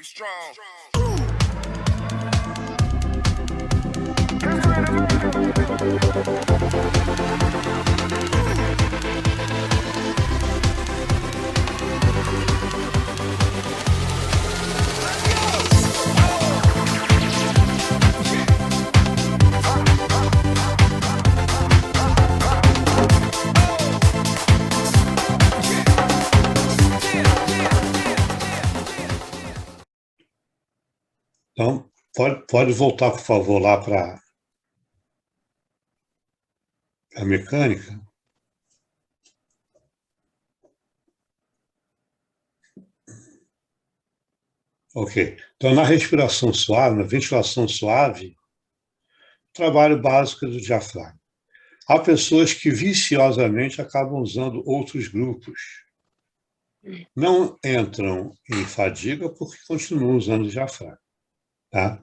Be strong. Então, pode voltar, por favor, lá para a mecânica. Ok. Então, na respiração suave, na ventilação suave, trabalho básico do diafragma. Há pessoas que viciosamente acabam usando outros grupos. Não entram em fadiga porque continuam usando o diafragma. Tá?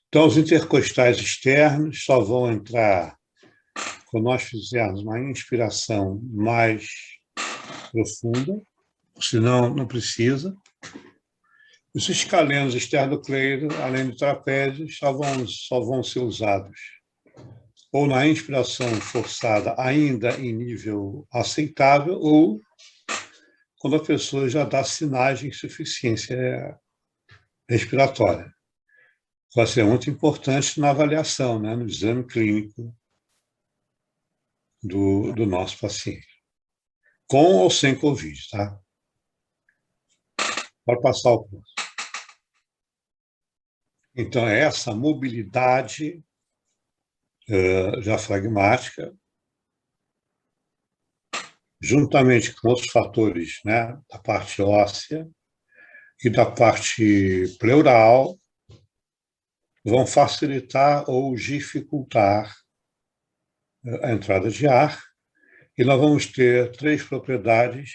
Então, os intercostais externos só vão entrar quando nós fizermos uma inspiração mais profunda, senão não precisa. Os escalenos esternocleidos, além do trapézio, só vão ser usados ou na inspiração forçada ainda em nível aceitável ou quando a pessoa já dá sinais de insuficiência respiratória. Vai ser muito importante na avaliação, né, no exame clínico do nosso paciente. Com ou sem Covid, tá? Pode passar o próximo. Então, essa mobilidade diafragmática, juntamente com outros fatores, né, da parte óssea e da parte pleural, vão facilitar ou dificultar a entrada de ar, e nós vamos ter 3 propriedades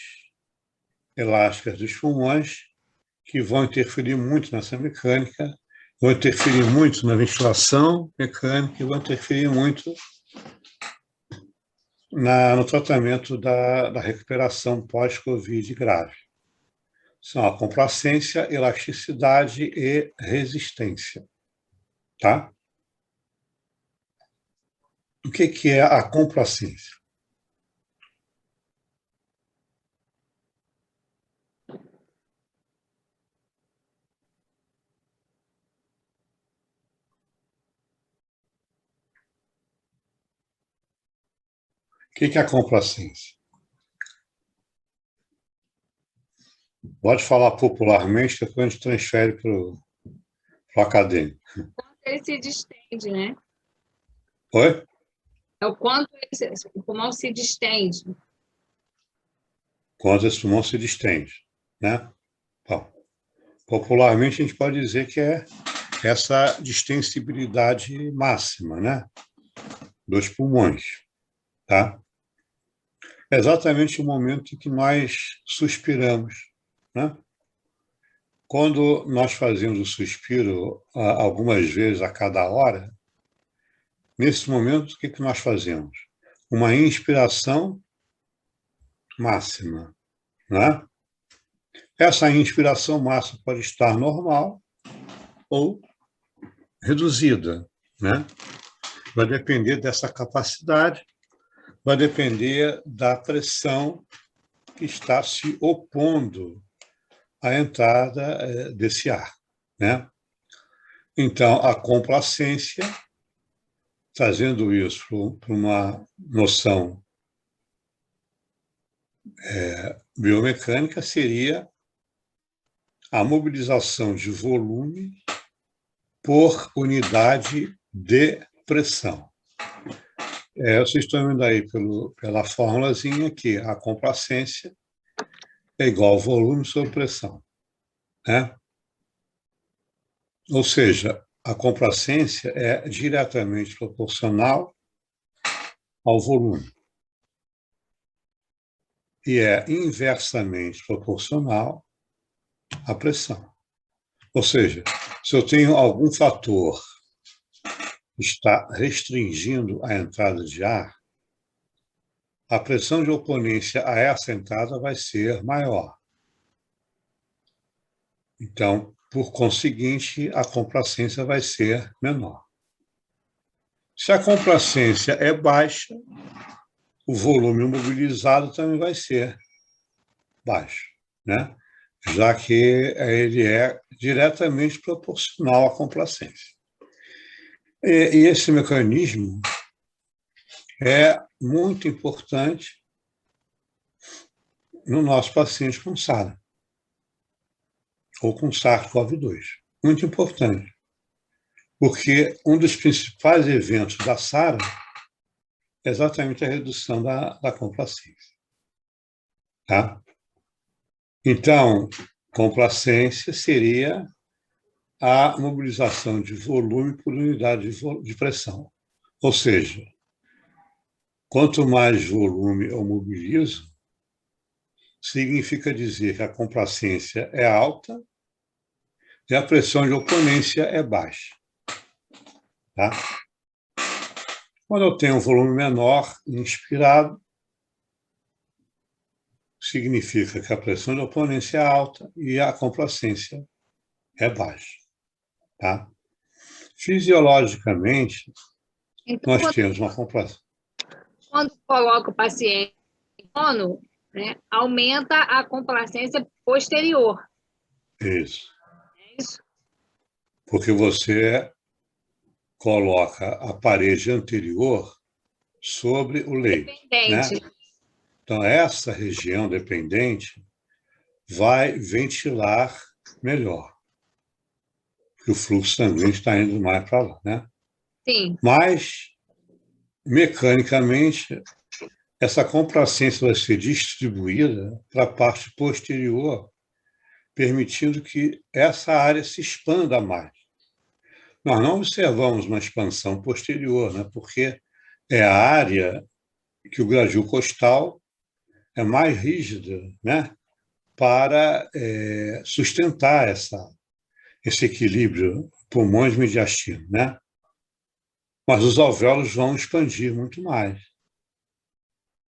elásticas dos pulmões que vão interferir muito nessa mecânica, vão interferir muito na ventilação mecânica e vão interferir muito no tratamento da recuperação pós-Covid grave. São a complacência, elasticidade e resistência. Tá? O que é a complacência? O que é a complacência? Pode falar popularmente, depois a gente transfere para o acadêmico. Ele se distende, né? Oi? É o quanto o pulmão se distende. Quando esse pulmão se distende, né? Bom, popularmente a gente pode dizer que é essa distensibilidade máxima, né? Dos pulmões, tá? É exatamente o momento em que nós suspiramos, né? Quando nós fazemos o suspiro algumas vezes a cada hora, nesse momento, o que nós fazemos? Uma inspiração máxima, né? Essa inspiração máxima pode estar normal ou reduzida, né? Vai depender dessa capacidade, vai depender da pressão que está se opondo à entrada desse ar, né? Então, a complacência, trazendo isso para uma noção biomecânica, seria a mobilização de volume por unidade de pressão. Vocês estão vendo aí pela formulazinha que a complacência é igual ao volume sobre pressão, né? Ou seja, a complacência é diretamente proporcional ao volume e é inversamente proporcional à pressão. Ou seja, se eu tenho algum fator que está restringindo a entrada de ar, a pressão de oponência a essa entrada vai ser maior. Então, por conseguinte, a complacência vai ser menor. Se a complacência é baixa, o volume mobilizado também vai ser baixo, né? Já que ele é diretamente proporcional à complacência. E esse mecanismo é muito importante no nosso paciente com SARA, ou com SARS-CoV-2. Muito importante, porque um dos principais eventos da SARA é exatamente a redução da complacência. Tá? Então, complacência seria a mobilização de volume por unidade de pressão. Ou seja, quanto mais volume eu mobilizo, significa dizer que a complacência é alta e a pressão de oponência é baixa. Tá? Quando eu tenho um volume menor inspirado, significa que a pressão de oponência é alta e a complacência é baixa. Tá? Fisiologicamente, Então, nós temos uma complacência. quando coloca o paciente em sono, né, aumenta a complacência posterior. Isso. É isso? Porque você coloca a parede anterior sobre o leito. Dependente. Né? Então, essa região dependente vai ventilar melhor, porque o fluxo sanguíneo está indo mais para lá. Né? Sim. Mas, mecanicamente, essa complacência vai ser distribuída para a parte posterior, permitindo que essa área se expanda mais. Nós não observamos uma expansão posterior, né? Porque é a área que o gradil costal é mais rígida, né? Para sustentar esse equilíbrio pulmões-mediastino, né? Mas os alvéolos vão expandir muito mais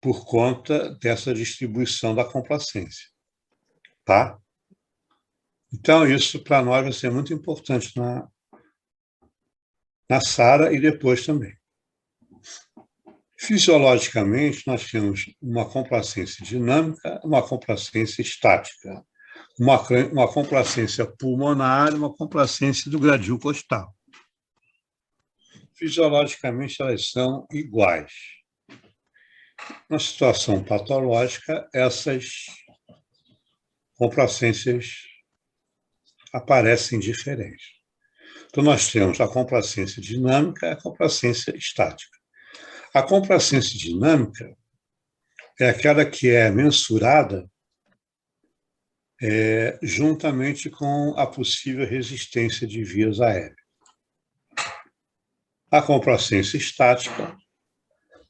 por conta dessa distribuição da complacência, tá? Então, isso para nós vai ser muito importante na SARA e depois também. Fisiologicamente, nós temos uma complacência dinâmica, uma complacência estática, uma complacência pulmonar e uma complacência do gradil costal. Fisiologicamente, elas são iguais. Na situação patológica, essas complacências aparecem diferentes. Então, nós temos a complacência dinâmica e a complacência estática. A complacência dinâmica é aquela que é mensurada juntamente com a possível resistência de vias aéreas. A complacência estática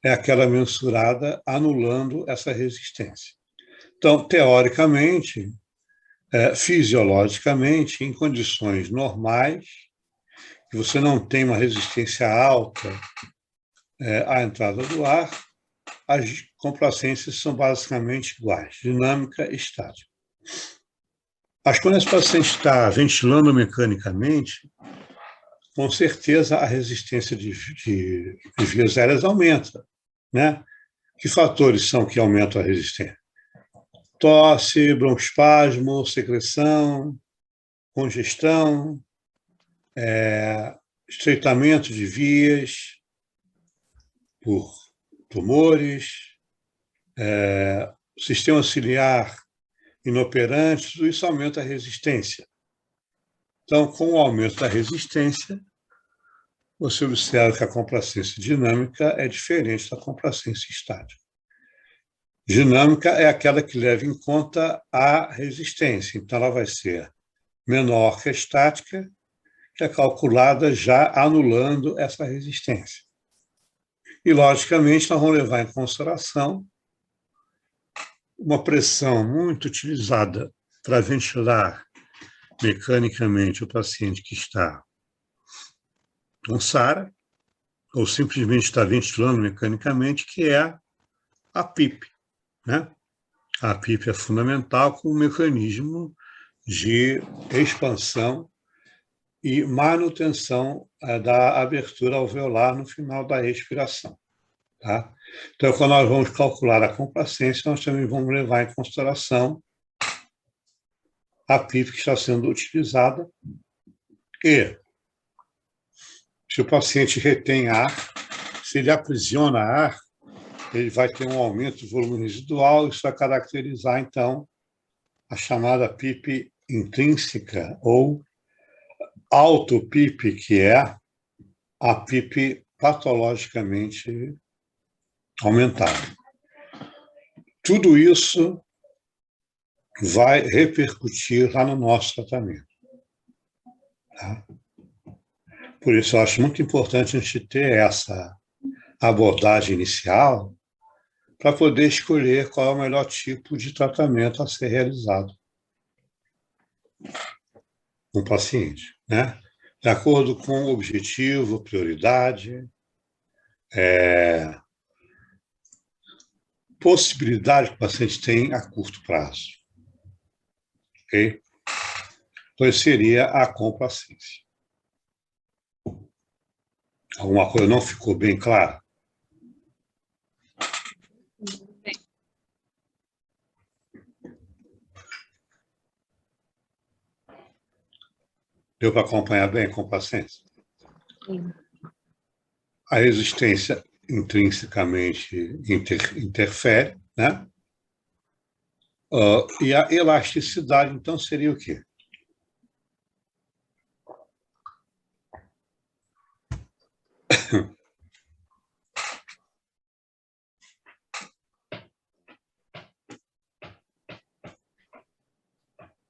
é aquela mensurada anulando essa resistência. Então, teoricamente, fisiologicamente, em condições normais, que você não tem uma resistência alta à entrada do ar, as complacências são basicamente iguais, dinâmica e estática. Mas quando esse paciente está ventilando mecanicamente, com certeza a resistência de vias aéreas aumenta, né? Que fatores são que aumentam a resistência? Tosse, broncoespasmo, secreção, congestão, estreitamento de vias por tumores, sistema ciliar inoperante, tudo isso aumenta a resistência. Então, com o aumento da resistência, você observa que a complacência dinâmica é diferente da complacência estática. Dinâmica é aquela que leva em conta a resistência, então ela vai ser menor que a estática, que é calculada já anulando essa resistência. E, logicamente, nós vamos levar em consideração uma pressão muito utilizada para ventilar mecanicamente o paciente que está com SARA, ou simplesmente está ventilando mecanicamente, que é a PIP. Né? A PIP é fundamental como mecanismo de expansão e manutenção da abertura alveolar no final da expiração. Tá? Então, quando nós vamos calcular a complacência, nós também vamos levar em consideração a PIP que está sendo utilizada e se o paciente retém ar, se ele aprisiona ar, ele vai ter um aumento do volume residual, isso vai caracterizar, então, a chamada PIP intrínseca ou auto-PIP, que é a PIP patologicamente aumentada. Tudo isso vai repercutir lá no nosso tratamento. Tá? Por isso, eu acho muito importante a gente ter essa abordagem inicial para poder escolher qual é o melhor tipo de tratamento a ser realizado no paciente, né? De acordo com o objetivo, prioridade, possibilidade que o paciente tem a curto prazo. Ok? Então, esse seria a complacência. Alguma coisa não ficou bem clara? Deu para acompanhar bem a complacência? Sim. A resistência intrinsecamente interfere, né? E a elasticidade, então, seria o quê?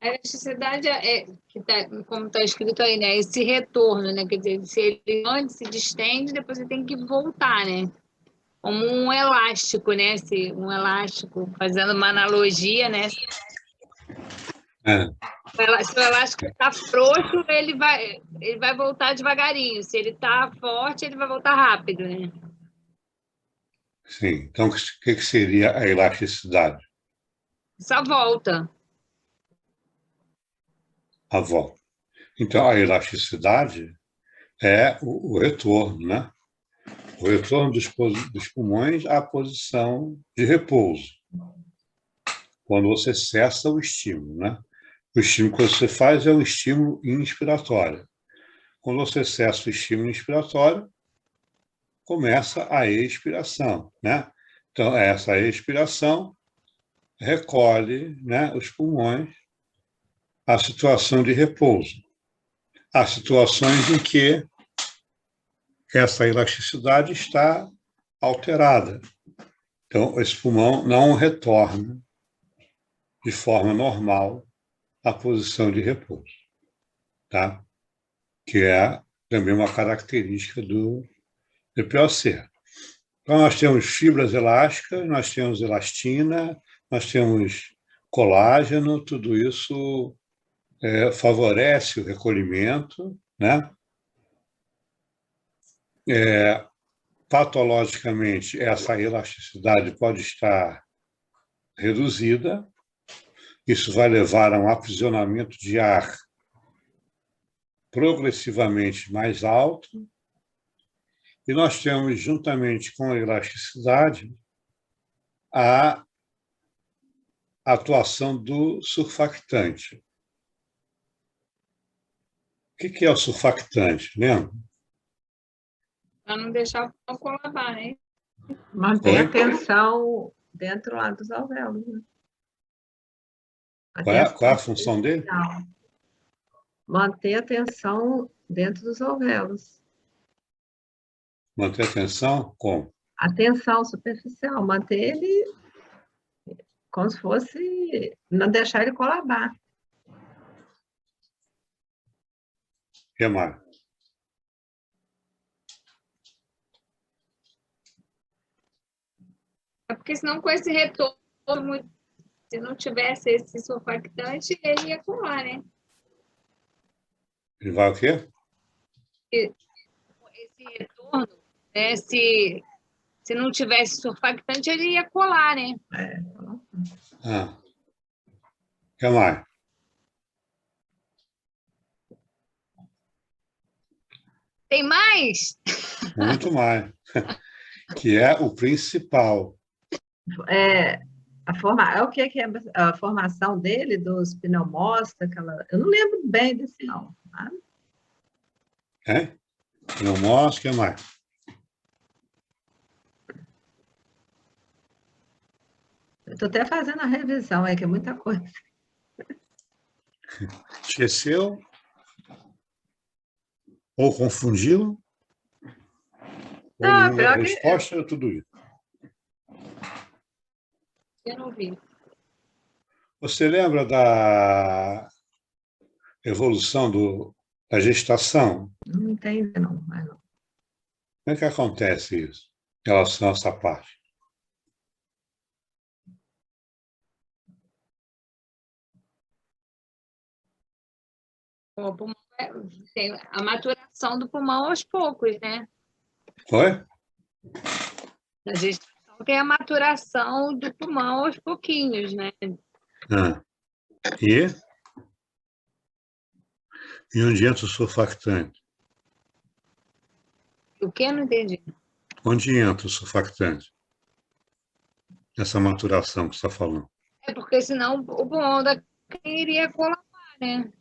A elasticidade que tá, como está escrito aí, né? Esse retorno, né? Quer dizer, se ele antes se distende, depois ele tem que voltar, né? Como um elástico, né? Um elástico, fazendo uma analogia, né? É, Se o elástico está frouxo, ele vai voltar devagarinho. Se ele está forte, ele vai voltar rápido, né? sim. Então, o que seria a elasticidade? Só volta. A volta. Então, a elasticidade é o retorno, né? O retorno dos pulmões à posição de repouso, quando você cessa o estímulo, né? O estímulo que você faz é um estímulo inspiratório. Quando você cessa o estímulo inspiratório, começa a expiração, né? Então, essa expiração recolhe, né, os pulmões à situação de repouso. Há situações em que essa elasticidade está alterada. Então, esse pulmão não retorna de forma normal à posição de repouso, tá? Que é também uma característica do DPOC. Então, nós temos fibras elásticas, nós temos elastina, nós temos colágeno, tudo isso favorece o recolhimento, né? Patologicamente, essa elasticidade pode estar reduzida, isso vai levar a um aprisionamento de ar progressivamente mais alto, e nós temos, juntamente com a elasticidade, a atuação do surfactante. O que é o surfactante? Lembra? Para não deixar o pulmão colabar, né? Mantém a tensão dentro lá dos alvéolos. Né? Qual é a função dele? Manter a tensão dentro dos alvéolos. Manter a tensão? Como? A tensão superficial, manter ele como se fosse, não deixar ele colabar. O que mais? É porque senão com esse retorno, se não tivesse esse surfactante, ele ia colar, né? Ele vai o quê? Esse retorno, né? Se não tivesse surfactante, ele ia colar, né? O que mais? Tem mais? Muito mais. Que é o principal. É, é o que é a formação dele, dos pneumócitos, eu não lembro bem desse não. Tá? Hein? Não mostra, o que mais? Eu estou até fazendo a revisão, que é muita coisa. Esqueceu? Ou confundiu? Ou Não, nenhuma pior que resposta é tudo isso. Eu não vi. Você lembra da evolução da gestação? não entendo, não. Mas não. Como é que acontece isso em relação a essa parte? O pulmão tem a maturação do pulmão aos poucos, né? Oi? Na gestação tem a maturação do pulmão aos pouquinhos, né? Ah. E onde entra o surfactante? O que eu não entendi? Onde entra o surfactante? Essa maturação que você está falando. É porque senão o pulmão da quem iria colapsar, né?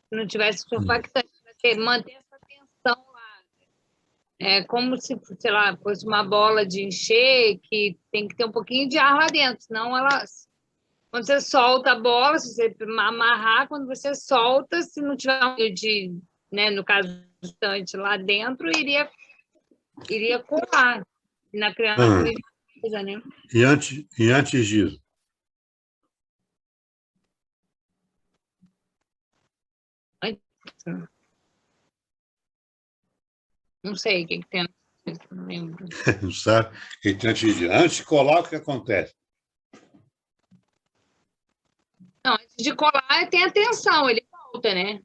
Se não tivesse surfactante, manter essa tensão lá. É como se, sei lá, fosse uma bola de encher que tem que ter um pouquinho de ar lá dentro, senão ela. Quando você solta a bola, se você amarrar, quando você solta, se não tiver um meio de, né, no caso do estante lá dentro, iria colar. Na criança, né? E antes disso? Não sei o que tem, não lembro. Não sabe? Antes de colar, o que acontece? Não, antes de colar, tem a tensão, ele volta, né?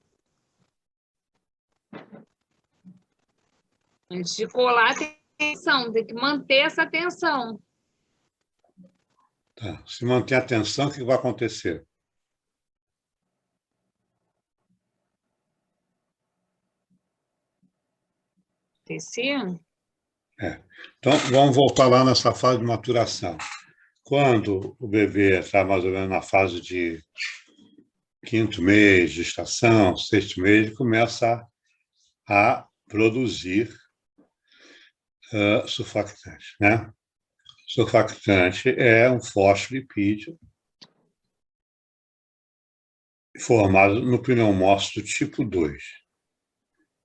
Antes de colar, tem tensão, tem que manter essa tensão. Tá. Se manter a tensão, o que vai acontecer? Tecido? Então, vamos voltar lá nessa fase de maturação. Quando o bebê está mais ou menos na fase de 5º mês de gestação, 6º mês, ele começa a produzir surfactante, né? Surfactante é um fosfolipídio formado no pneumócito tipo 2.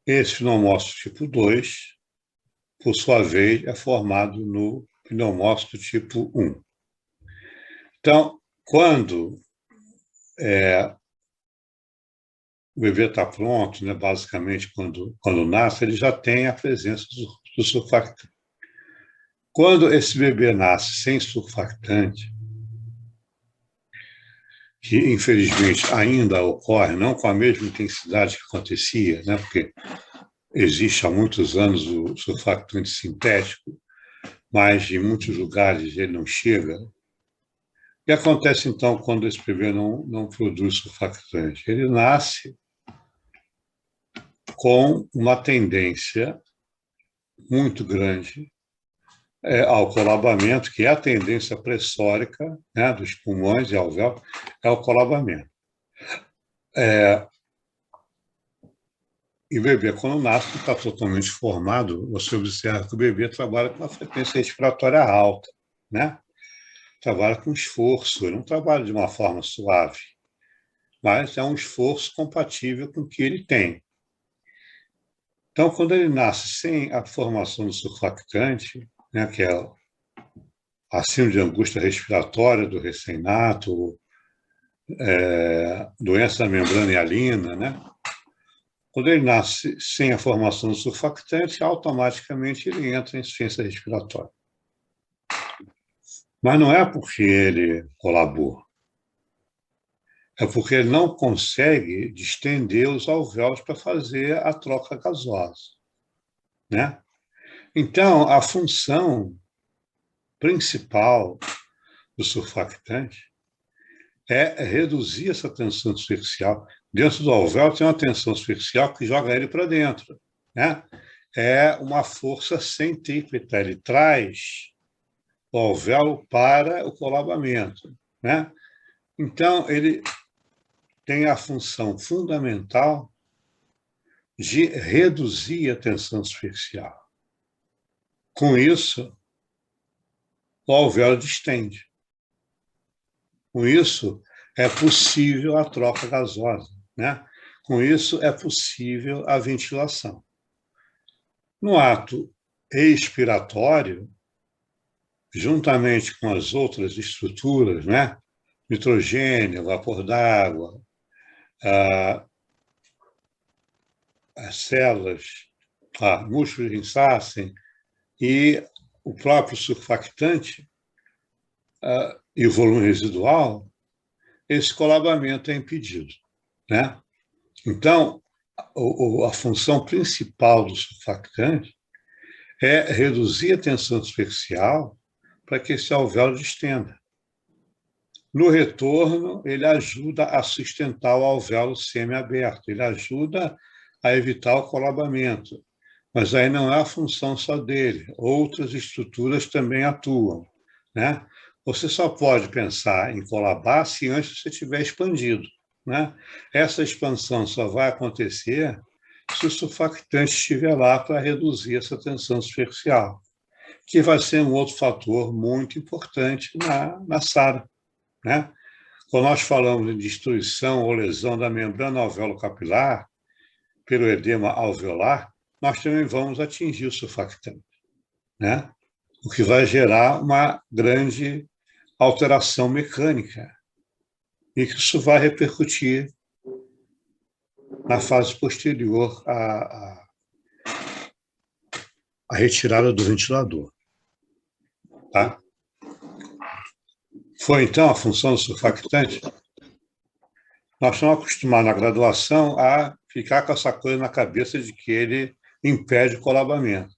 Esse pneumócito tipo 2, por sua vez, é formado no pneumócito tipo 1. Então, quando o bebê está pronto, né, basicamente quando nasce, ele já tem a presença do surfactante. Quando esse bebê nasce sem surfactante, que infelizmente ainda ocorre, não com a mesma intensidade que acontecia, né, porque existe há muitos anos o surfactante sintético, mas em muitos lugares ele não chega. O que acontece então quando esse bebê não produz surfactante? Ele nasce com uma tendência muito grande ao colabamento, que é a tendência pressórica, né, dos pulmões e alvéolos, é o colabamento. E o bebê, quando nasce, está totalmente formado, você observa que o bebê trabalha com uma frequência respiratória alta, né? Trabalha com esforço, ele não trabalha de uma forma suave, mas é um esforço compatível com o que ele tem. Então, quando ele nasce sem a formação do surfactante, né, que é a síndrome de angústia respiratória do recém-nato, doença da membrana hialina, né? Quando ele nasce sem a formação do surfactante, automaticamente ele entra em insuficiência respiratória. Mas não é porque ele colabora, é porque ele não consegue distender os alvéolos para fazer a troca gasosa, né? Então, a função principal do surfactante é reduzir essa tensão superficial. Dentro do alvéolo tem uma tensão superficial que joga ele para dentro, né? É uma força centrípeta, ele traz o alvéolo para o colabamento, né? Então, ele tem a função fundamental de reduzir a tensão superficial. Com isso, o alvéolo distende. Com isso, é possível a troca gasosa, né? Com isso, é possível a ventilação. No ato expiratório, juntamente com as outras estruturas, né? Nitrogênio, vapor d'água, as células, músculos de Rinsassen e o próprio surfactante e o volume residual, esse colabamento é impedido, né? Então, a função principal do surfactante é reduzir a tensão superficial para que esse alvéolo distenda. No retorno, ele ajuda a sustentar o alvéolo semiaberto, ele ajuda a evitar o colabamento. Mas aí não é a função só dele, outras estruturas também atuam, né? Você só pode pensar em colabar se antes você tiver expandido, né? Essa expansão só vai acontecer se o surfactante estiver lá para reduzir essa tensão superficial, que vai ser um outro fator muito importante na SARA, né? Quando nós falamos de destruição ou lesão da membrana alveolo-capilar pelo edema alveolar, nós também vamos atingir o surfactante, né? O que vai gerar uma grande alteração mecânica e que isso vai repercutir na fase posterior à retirada do ventilador. Tá? Foi, então, a função do surfactante? Nós estamos acostumados na graduação a ficar com essa coisa na cabeça de que ele impede o colabamento,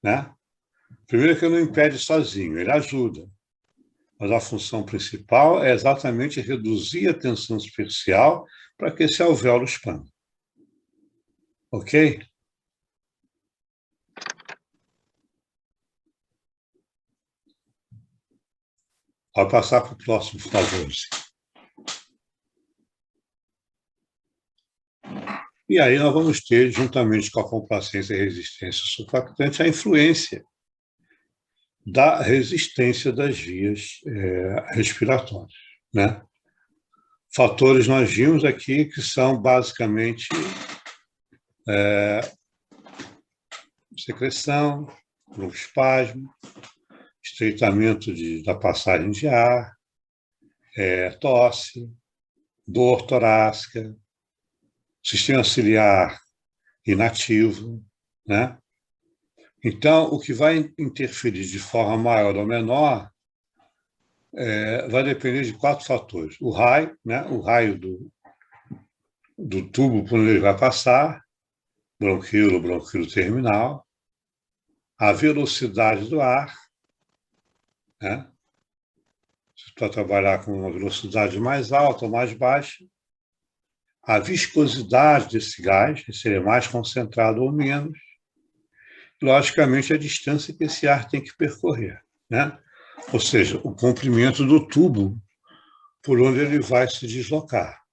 né? Primeiro que ele não impede sozinho, ele ajuda. Mas a função principal é exatamente reduzir a tensão superficial para que esse alvéolo expanda. Ok? Pode passar para o próximo, por favor. E aí nós vamos ter, juntamente com a complacência e resistência surfactante, a influência da resistência das vias respiratórias, né? Fatores nós vimos aqui que são basicamente secreção, broncoespasmo, estreitamento da passagem de ar, tosse, dor torácica, sistema ciliar inativo, né? Então, o que vai interferir de forma maior ou menor vai depender de 4 fatores. O raio, né? O raio do tubo por onde ele vai passar, bronquíolo terminal, a velocidade do ar, né? Se para trabalhar com uma velocidade mais alta ou mais baixa, a viscosidade desse gás, se ele é mais concentrado ou menos, logicamente a distância que esse ar tem que percorrer, né? Ou seja, o comprimento do tubo por onde ele vai se deslocar.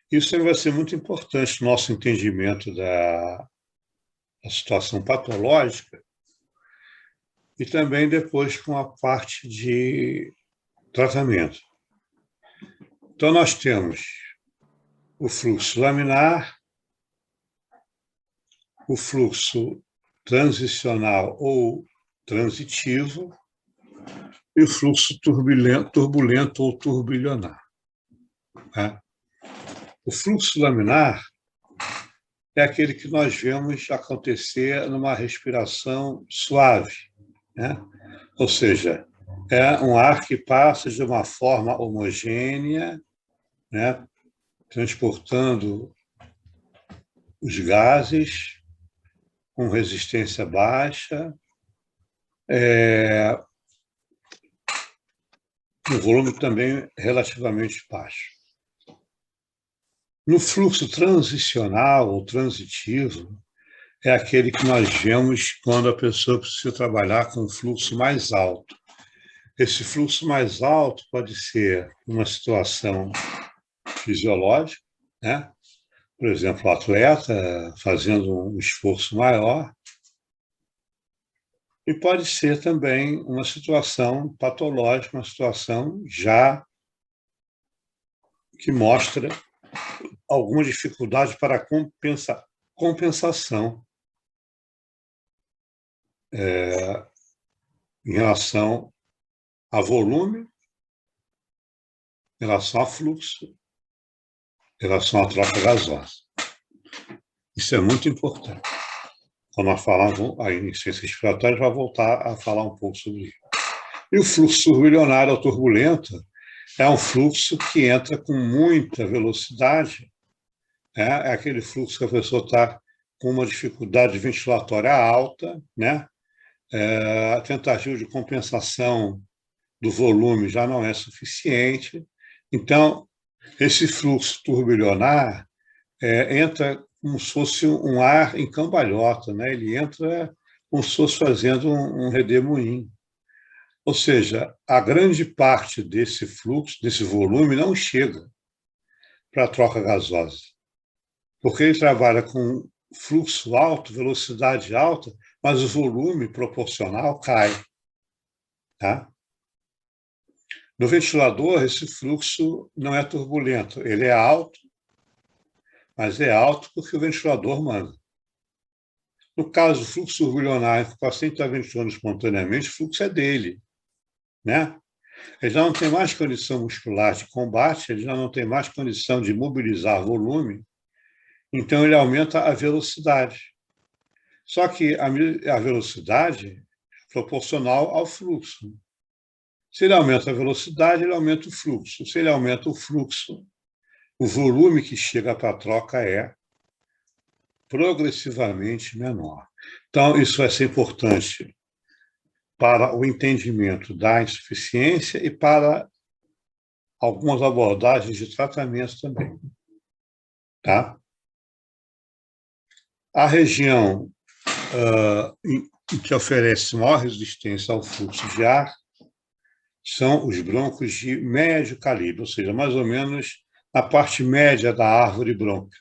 Isso vai ser muito importante no nosso entendimento da situação patológica e também depois com a parte de tratamento. Então, nós temos o fluxo laminar, o fluxo transicional ou transitivo e o fluxo turbulento ou turbilionar. Tá? O fluxo laminar é aquele que nós vemos acontecer numa respiração suave, né? Ou seja, é um ar que passa de uma forma homogênea, né? Transportando os gases com resistência baixa, um volume também relativamente baixo. No fluxo transicional ou transitivo, é aquele que nós vemos quando a pessoa precisa trabalhar com um fluxo mais alto. Esse fluxo mais alto pode ser uma situação fisiológica, né? Por exemplo, o atleta fazendo um esforço maior, e pode ser também uma situação patológica, uma situação já que mostra alguma dificuldade para compensação em relação a volume, em relação a fluxo, em relação à troca gasosa. Isso é muito importante. Quando nós falamos aí em ciência respiratória, vai voltar a falar um pouco sobre isso. E o fluxo turbilionário ou turbulento é um fluxo que entra com muita velocidade. É aquele fluxo que a pessoa está com uma dificuldade ventilatória alta, né? A tentativa de compensação do volume já não é suficiente. Então, esse fluxo turbilionar entra como se fosse um ar em cambalhota, né? Ele entra como se fosse fazendo um redemoinho. Ou seja, a grande parte desse fluxo, desse volume, não chega para a troca gasosa, porque ele trabalha com fluxo alto, velocidade alta, mas o volume proporcional cai. Tá? No ventilador, esse fluxo não é turbulento, ele é alto, mas é alto porque o ventilador manda. No caso do fluxo turbilionário, que o paciente está ventilando espontaneamente, o fluxo é dele, né? Ele já não tem mais condição muscular de combate, ele já não tem mais condição de mobilizar volume, então ele aumenta a velocidade. Só que a velocidade é proporcional ao fluxo. Se ele aumenta a velocidade, ele aumenta o fluxo. Se ele aumenta o fluxo, o volume que chega para a troca é progressivamente menor. Então, isso vai ser importante para o entendimento da insuficiência e para algumas abordagens de tratamento também. Tá? A região que oferece maior resistência ao fluxo de ar são os brônquios de médio calibre, ou seja, mais ou menos na parte média da árvore brônquia,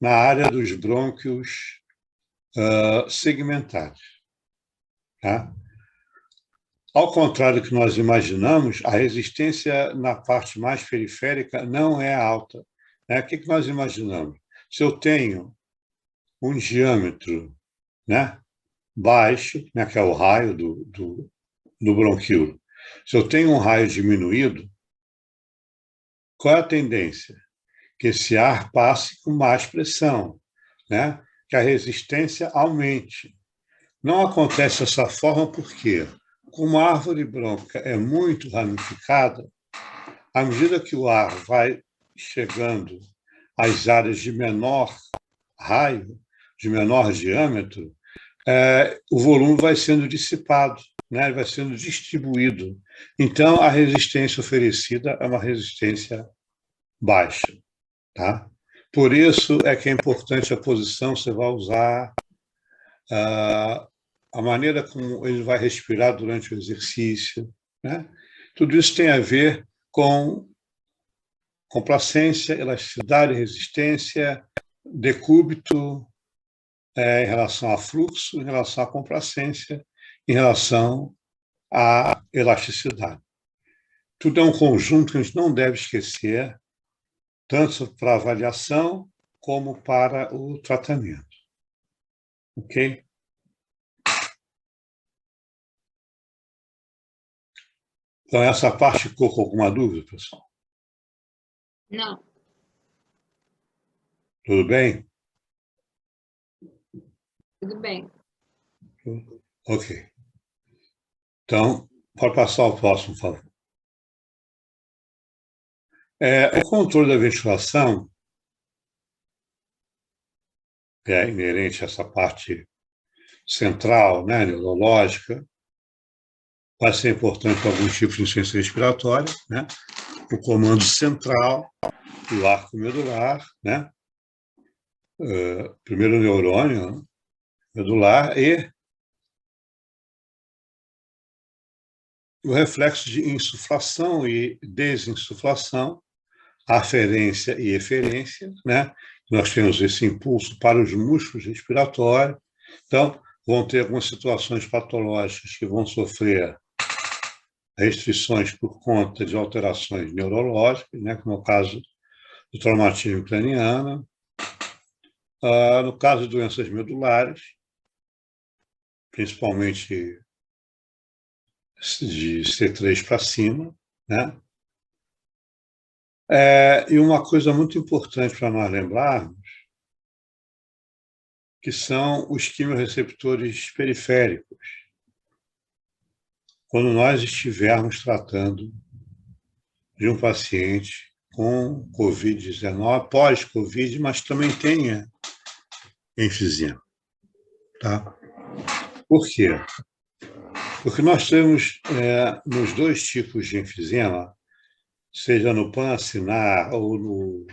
na área dos brônquios segmentares. Tá? Ao contrário do que nós imaginamos, a resistência na parte mais periférica não é alta. Né? O que nós imaginamos? Se eu tenho um diâmetro, né, baixo, né, que é o raio do bronquíolo, se eu tenho um raio diminuído, qual é a tendência? Que esse ar passe com mais pressão, né? Que a resistência aumente. Não acontece dessa forma porque, como a árvore brônquia é muito ramificada, à medida que o ar vai chegando às áreas de menor raio, de menor diâmetro, o volume vai sendo dissipado, né? Vai sendo distribuído. Então, a resistência oferecida é uma resistência baixa. Tá? Por isso é que é importante a posição que você vai usar, a maneira como ele vai respirar durante o exercício. Né? Tudo isso tem a ver com complacência, elasticidade, resistência, decúbito em relação a fluxo, em relação à complacência, em relação à elasticidade. Tudo é um conjunto que a gente não deve esquecer, tanto para a avaliação como para o tratamento. Ok? Então, essa parte ficou com alguma dúvida, pessoal? Não. Tudo bem? Tudo bem. Ok. Então, pode passar ao próximo, por favor. O controle da ventilação é inerente a essa parte central, né, neurológica, vai ser importante para alguns tipos de insuficiência respiratória, né? o comando central, o arco medular, né? Primeiro neurônio, né? Medular, e o reflexo de insuflação e desinsuflação, aferência e eferência, né? Nós temos esse impulso para os músculos respiratórios. Então, vão ter algumas situações patológicas que vão sofrer restrições por conta de alterações neurológicas, né? Como é o caso do traumatismo craniano. No caso de doenças medulares, principalmente de C3 para cima, né? E uma coisa muito importante para nós lembrarmos, que são os quimiorreceptores periféricos. Quando nós estivermos tratando de um paciente com Covid-19, pós-Covid, mas também tenha enfisema. Tá? Por quê? Porque nós temos, nos dois tipos de enfisema, seja no pan-acinar ou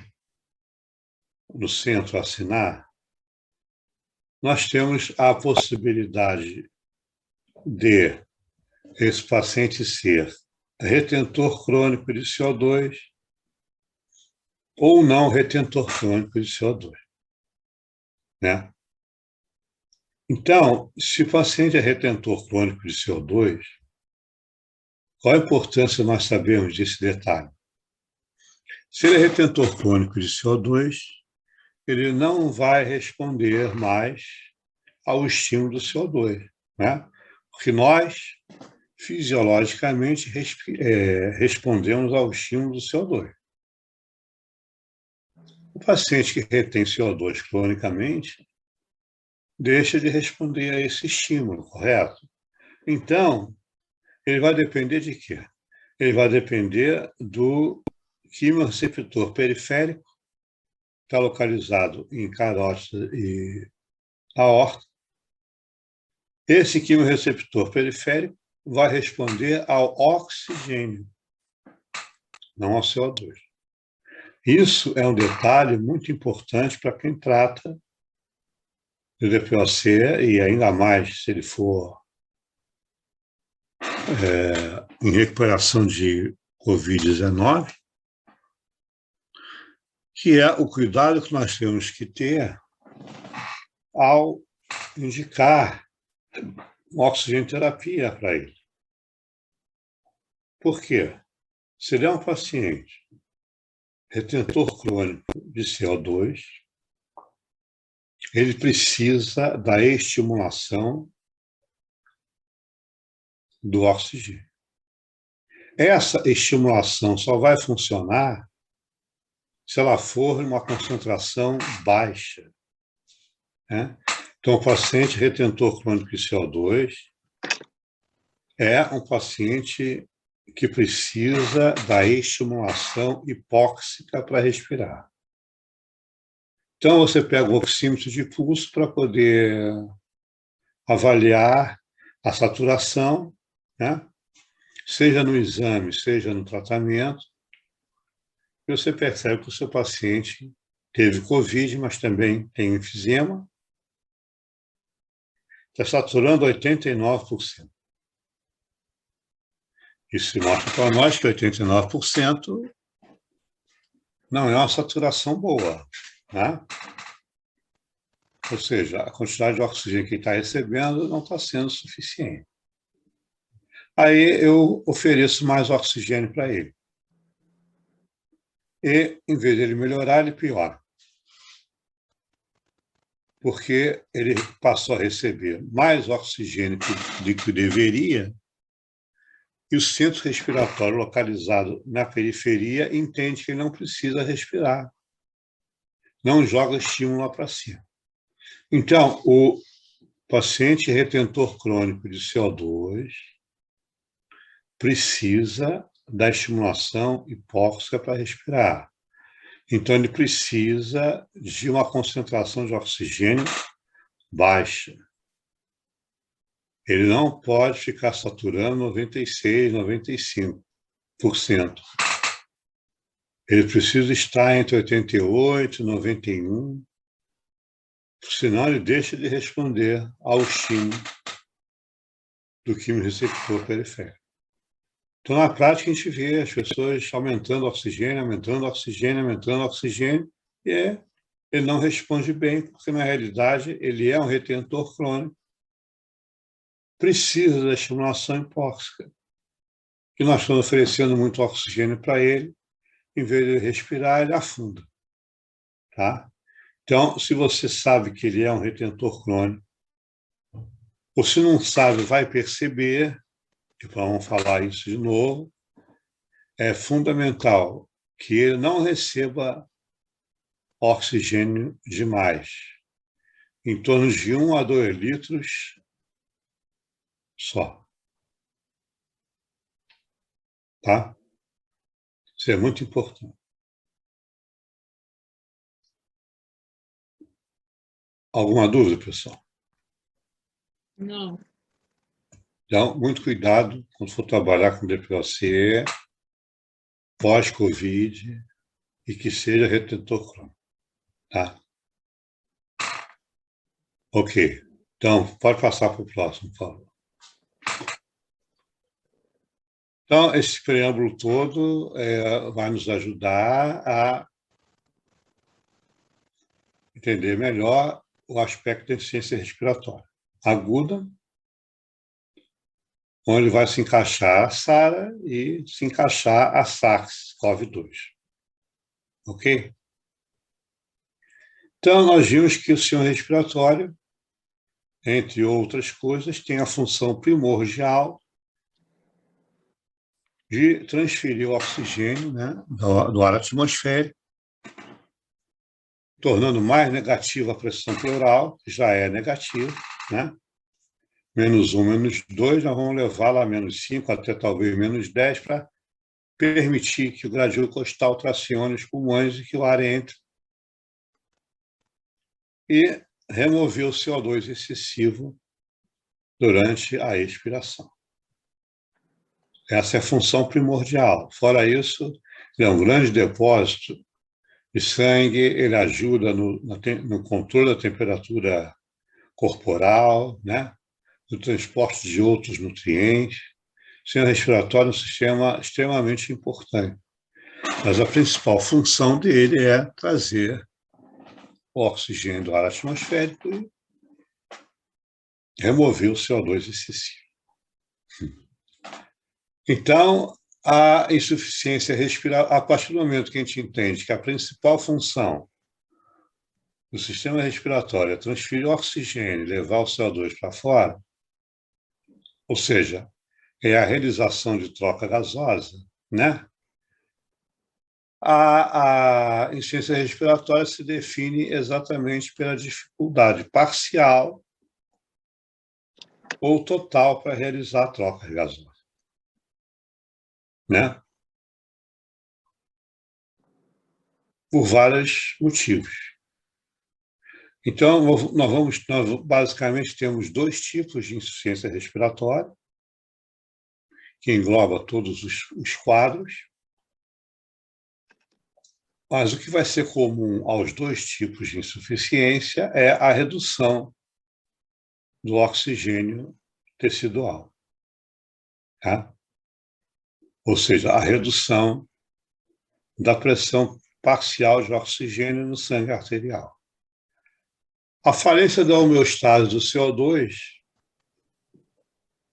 no centro-acinar, nós temos a possibilidade de esse paciente ser retentor crônico de CO2 ou não retentor crônico de CO2. Né? Então, se o paciente é retentor crônico de CO2, qual a importância nós sabemos desse detalhe? Se ele é retentor crônico de CO2, ele não vai responder mais ao estímulo do CO2, né? Porque nós, fisiologicamente, respondemos ao estímulo do CO2. O paciente que retém CO2 cronicamente deixa de responder a esse estímulo, correto? Então, ele vai depender de quê? Ele vai depender do quimiorreceptor periférico, que está localizado em carótida e aorta. Esse quimiorreceptor periférico vai responder ao oxigênio, não ao CO2. Isso é um detalhe muito importante para quem trata de DPOC, e ainda mais se ele for em recuperação de Covid-19, que é o cuidado que nós temos que ter ao indicar uma oxigenoterapia para ele. Por quê? Se ele é um paciente retentor crônico de CO2, ele precisa da estimulação do oxigênio. Essa estimulação só vai funcionar se ela for em uma concentração baixa. Né? Então, o paciente retentor crônico de CO2 é um paciente que precisa da estimulação hipóxica para respirar. Então, você pega o oxímetro de pulso para poder avaliar a saturação, né? Seja no exame, seja no tratamento, e você percebe que o seu paciente teve Covid, mas também tem enfisema, está saturando 89%. Isso mostra para nós que 89% não é uma saturação boa, né? Ou seja, a quantidade de oxigênio que ele está recebendo não está sendo suficiente. Aí eu ofereço mais oxigênio para ele. E, em vez de ele melhorar, ele piora. Porque ele passou a receber mais oxigênio do que deveria, e o centro respiratório localizado na periferia entende que ele não precisa respirar. Não joga estímulo lá para cima. Então, o paciente retentor crônico de CO2 precisa da estimulação hipóxica para respirar. Então, ele precisa de uma concentração de oxigênio baixa. Ele não pode ficar saturando 96%, 95%. Ele precisa estar entre 88 e 91, senão ele deixa de responder ao estímulo do quimio-receptor periférico. Então, na prática, a gente vê as pessoas aumentando o oxigênio, e ele não responde bem, porque, na realidade, ele é um retentor crônico, precisa da estimulação hipóxica, que nós estamos oferecendo muito oxigênio para ele, em vez de ele respirar, ele afunda. Tá? Então, se você sabe que ele é um retentor crônico, ou se não sabe, vai perceber, e vamos falar isso de novo, é fundamental que ele não receba oxigênio demais, em torno de 1 a 2 litros só. Tá? Isso é muito importante. Alguma dúvida, pessoal? Não. Então, muito cuidado quando for trabalhar com DPOC, pós-Covid, e que seja retentor crônico. Tá? Ok. Então, pode passar para o próximo, por favor. Então, esse preâmbulo todo vai nos ajudar a entender melhor o aspecto da insuficiência respiratória aguda, onde vai se encaixar a SARA e se encaixar a SARS-CoV-2. Ok? Então, nós vimos que o sistema respiratório, entre outras coisas, tem a função primordial de transferir o oxigênio, né, do ar atmosférico, tornando mais negativa a pressão pleural, que já é negativa, né? -1, -2, nós vamos levá-la a -5, até talvez -10, para permitir que o gradil costal tracione os pulmões e que o ar entre. E remover o CO2 excessivo durante a expiração. Essa é a função primordial. Fora isso, ele é um grande depósito de sangue, ele ajuda no controle da temperatura corporal, né? No transporte de outros nutrientes. O sistema respiratório é um sistema extremamente importante. Mas a principal função dele é trazer o oxigênio do ar atmosférico e remover o CO2 excessivo. Então, a insuficiência respiratória, a partir do momento que a gente entende que a principal função do sistema respiratório é transferir o oxigênio e levar o CO2 para fora, ou seja, é a realização de troca gasosa, né? A insuficiência respiratória se define exatamente pela dificuldade parcial ou total para realizar a troca gasosa, né? Por vários motivos. Então, nós basicamente temos 2 tipos de insuficiência respiratória, que engloba todos os quadros, mas o que vai ser comum aos 2 tipos de insuficiência é a redução do oxigênio tecidual, tá? Ou seja, a redução da pressão parcial de oxigênio no sangue arterial. A falência da homeostase do CO2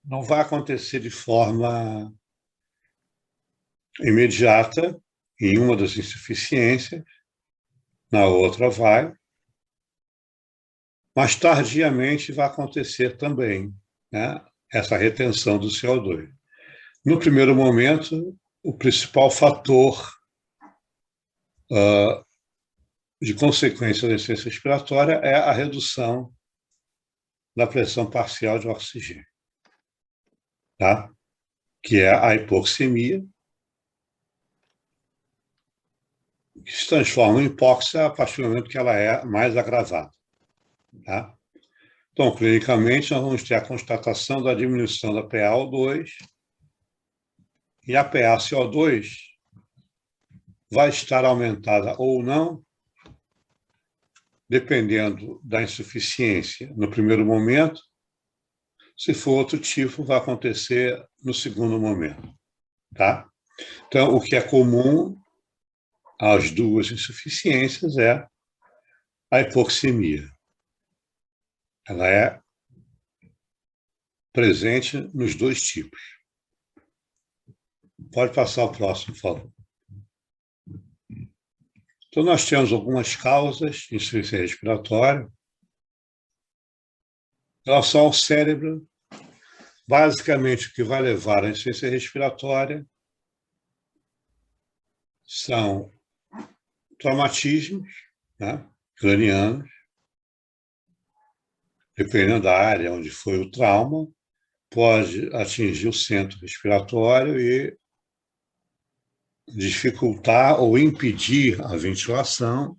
não vai acontecer de forma imediata em uma das insuficiências, na outra vai, mas tardiamente vai acontecer também, né, essa retenção do CO2. No primeiro momento, o principal fator de consequência da insuficiência respiratória é a redução da pressão parcial de oxigênio, tá? Que é a hipoxemia, que se transforma em hipóxia a partir do momento que ela é mais agravada, tá? Então, clinicamente, nós vamos ter a constatação da diminuição da PaO2 e a PaCO2 vai estar aumentada ou não, dependendo da insuficiência no primeiro momento. Se for outro tipo, vai acontecer no segundo momento, tá? Então, o que é comum às duas insuficiências é a hipoxemia. Ela é presente nos dois tipos. Pode passar o próximo, por favor. Então, nós temos algumas causas de insuficiência respiratória. Em relação ao cérebro, basicamente, o que vai levar à insuficiência respiratória são traumatismos, né, cranianos, dependendo da área onde foi o trauma, pode atingir o centro respiratório e dificultar ou impedir a ventilação.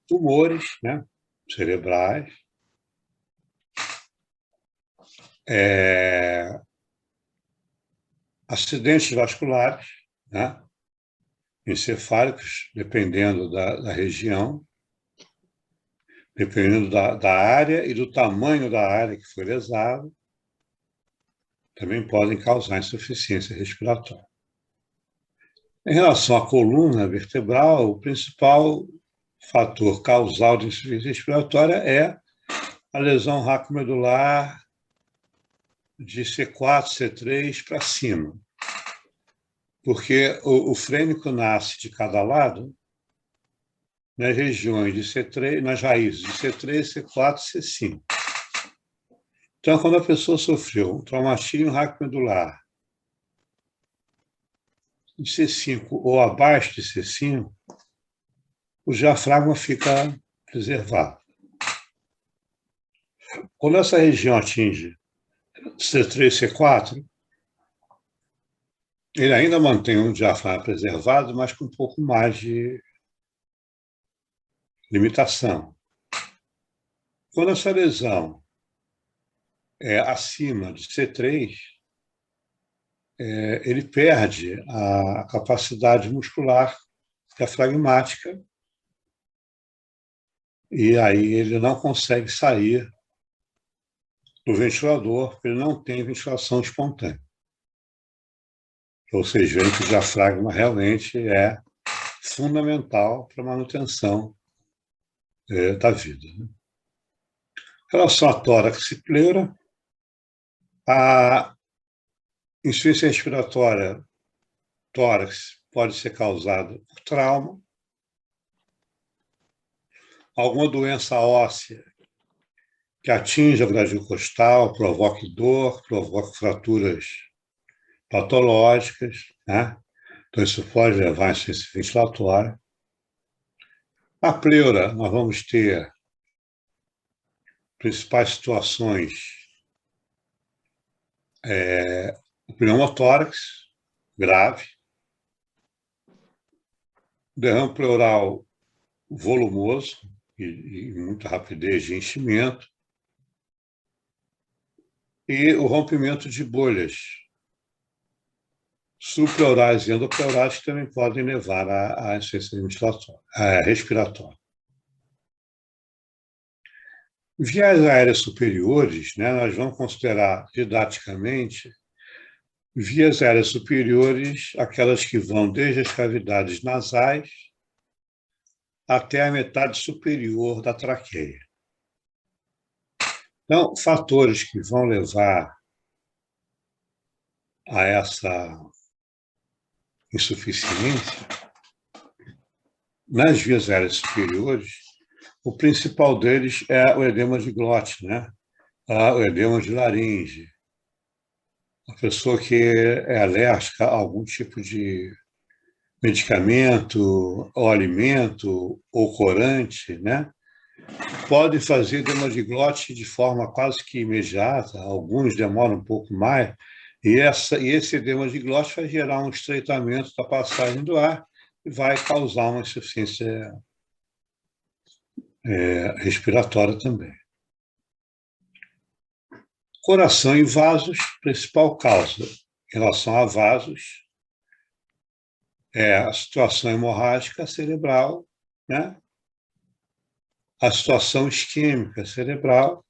Tumores, né, cerebrais, acidentes vasculares, né, encefálicos, dependendo da região, dependendo da área e do tamanho da área que foi lesada, também podem causar insuficiência respiratória. Em relação à coluna vertebral, o principal fator causal de insuficiência respiratória é a lesão raquimedular de C4, C3 para cima, porque o frênico nasce de cada lado nas regiões de C3, nas raízes de C3, C4 e C5. Então, quando a pessoa sofreu um traumatismo raquimedular de C5 ou abaixo de C5, o diafragma fica preservado. Quando essa região atinge C3, C4, ele ainda mantém um diafragma preservado, mas com um pouco mais de limitação. Quando essa lesão é acima de C3, ele perde a capacidade muscular diafragmática e aí ele não consegue sair do ventilador, porque ele não tem ventilação espontânea. Ou seja, o diafragma realmente é fundamental para a manutenção da vida. Em relação a tórax e pleura, a insuficiência respiratória tórax pode ser causada por trauma, alguma doença óssea que atinja o gradil costal, provoque dor, provoque fraturas patológicas, né? Então isso pode levar a insuficiência ventilatória. A pleura, nós vamos ter principais situações, o pneumotórax grave, derrame pleural volumoso e muita rapidez de enchimento, e o rompimento de bolhas subpleurais e endopleurais que também podem levar à insuficiência respiratória. Vias aéreas superiores, né, nós vamos considerar didaticamente vias aéreas superiores, aquelas que vão desde as cavidades nasais até a metade superior da traqueia. Então, fatores que vão levar a essa insuficiência nas vias aéreas superiores, o principal deles é o edema de glote, né? O edema de laringe. A pessoa que é alérgica a algum tipo de medicamento, ou alimento, ou corante, né? Pode fazer edema de glote de forma quase que imediata, alguns demoram um pouco mais, e esse edema de glote vai gerar um estreitamento da passagem do ar e vai causar uma insuficiência respiratória também. Coração e vasos, principal causa em relação a vasos é a situação hemorrágica cerebral, né? A situação isquêmica cerebral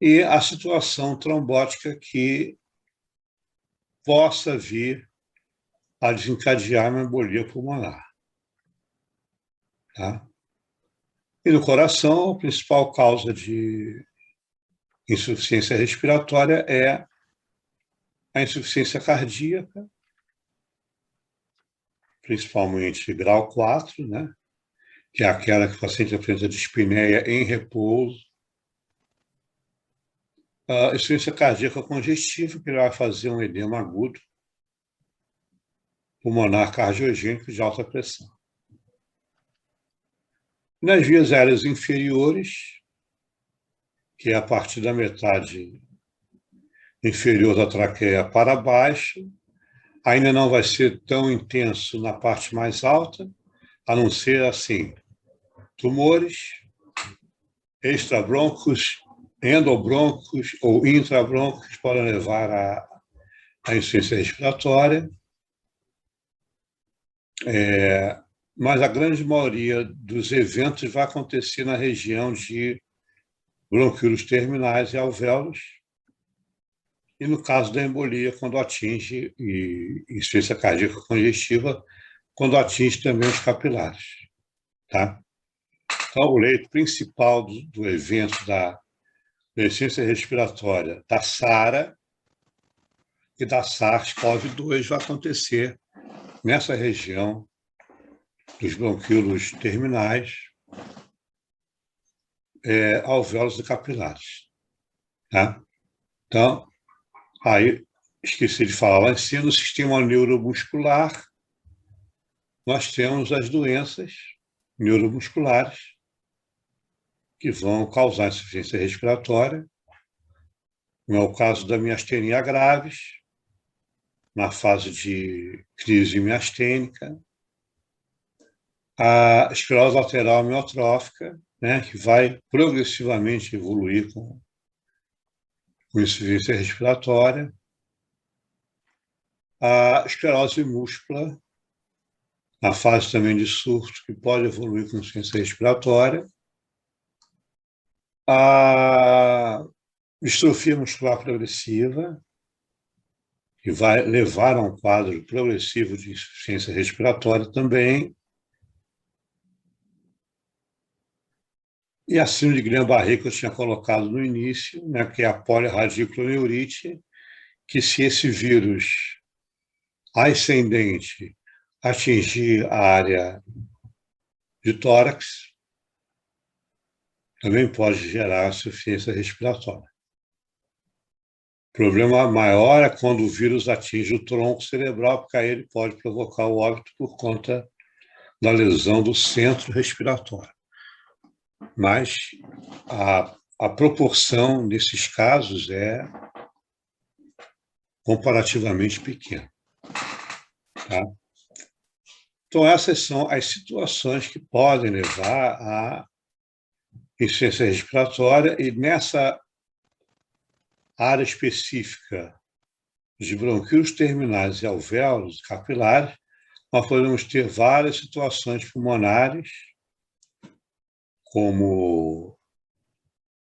e a situação trombótica que possa vir a desencadear uma embolia pulmonar. Tá? E no coração, a principal causa de insuficiência respiratória é a insuficiência cardíaca, principalmente grau 4, né? Que é aquela que o paciente apresenta dispneia em repouso. A insuficiência cardíaca congestiva, que ele vai fazer um edema agudo pulmonar cardiogênico de alta pressão. Nas vias aéreas inferiores, que é a partir da metade inferior da traqueia para baixo, ainda não vai ser tão intenso na parte mais alta, a não ser assim, tumores, extrabroncos, endobroncos ou intrabroncos podem levar à insuficiência respiratória. Mas a grande maioria dos eventos vai acontecer na região de bronquíolos terminais e alvéolos, e no caso da embolia, quando atinge, e insuficiência cardíaca congestiva, quando atinge também os capilares. Tá? Então, o leito principal do evento da insuficiência respiratória da SARA e da SARS-CoV-2 vai acontecer nessa região dos bronquíolos terminais, alvéolos e capilares. Tá? Então, aí, esqueci de falar lá em cima, no sistema neuromuscular, nós temos as doenças neuromusculares que vão causar insuficiência respiratória. Não é o caso da miastenia graves, na fase de crise miastênica, a esclerose lateral amiotrófica, né, que vai progressivamente evoluir com insuficiência respiratória, a esclerose múltipla, na fase também de surto, que pode evoluir com insuficiência respiratória, a distrofia muscular progressiva, que vai levar a um quadro progressivo de insuficiência respiratória também, e a síndrome de Guillain-Barré, que eu tinha colocado no início, né, que é a polirradiculoneurite, que se esse vírus ascendente atingir a área de tórax, também pode gerar insuficiência respiratória. O problema maior é quando o vírus atinge o tronco cerebral, porque aí ele pode provocar o óbito por conta da lesão do centro respiratório. Mas a proporção desses casos é comparativamente pequena. Tá? Então, essas são as situações que podem levar à insuficiência respiratória, e nessa área específica de bronquíolos terminais e alvéolos capilares, nós podemos ter várias situações pulmonares, como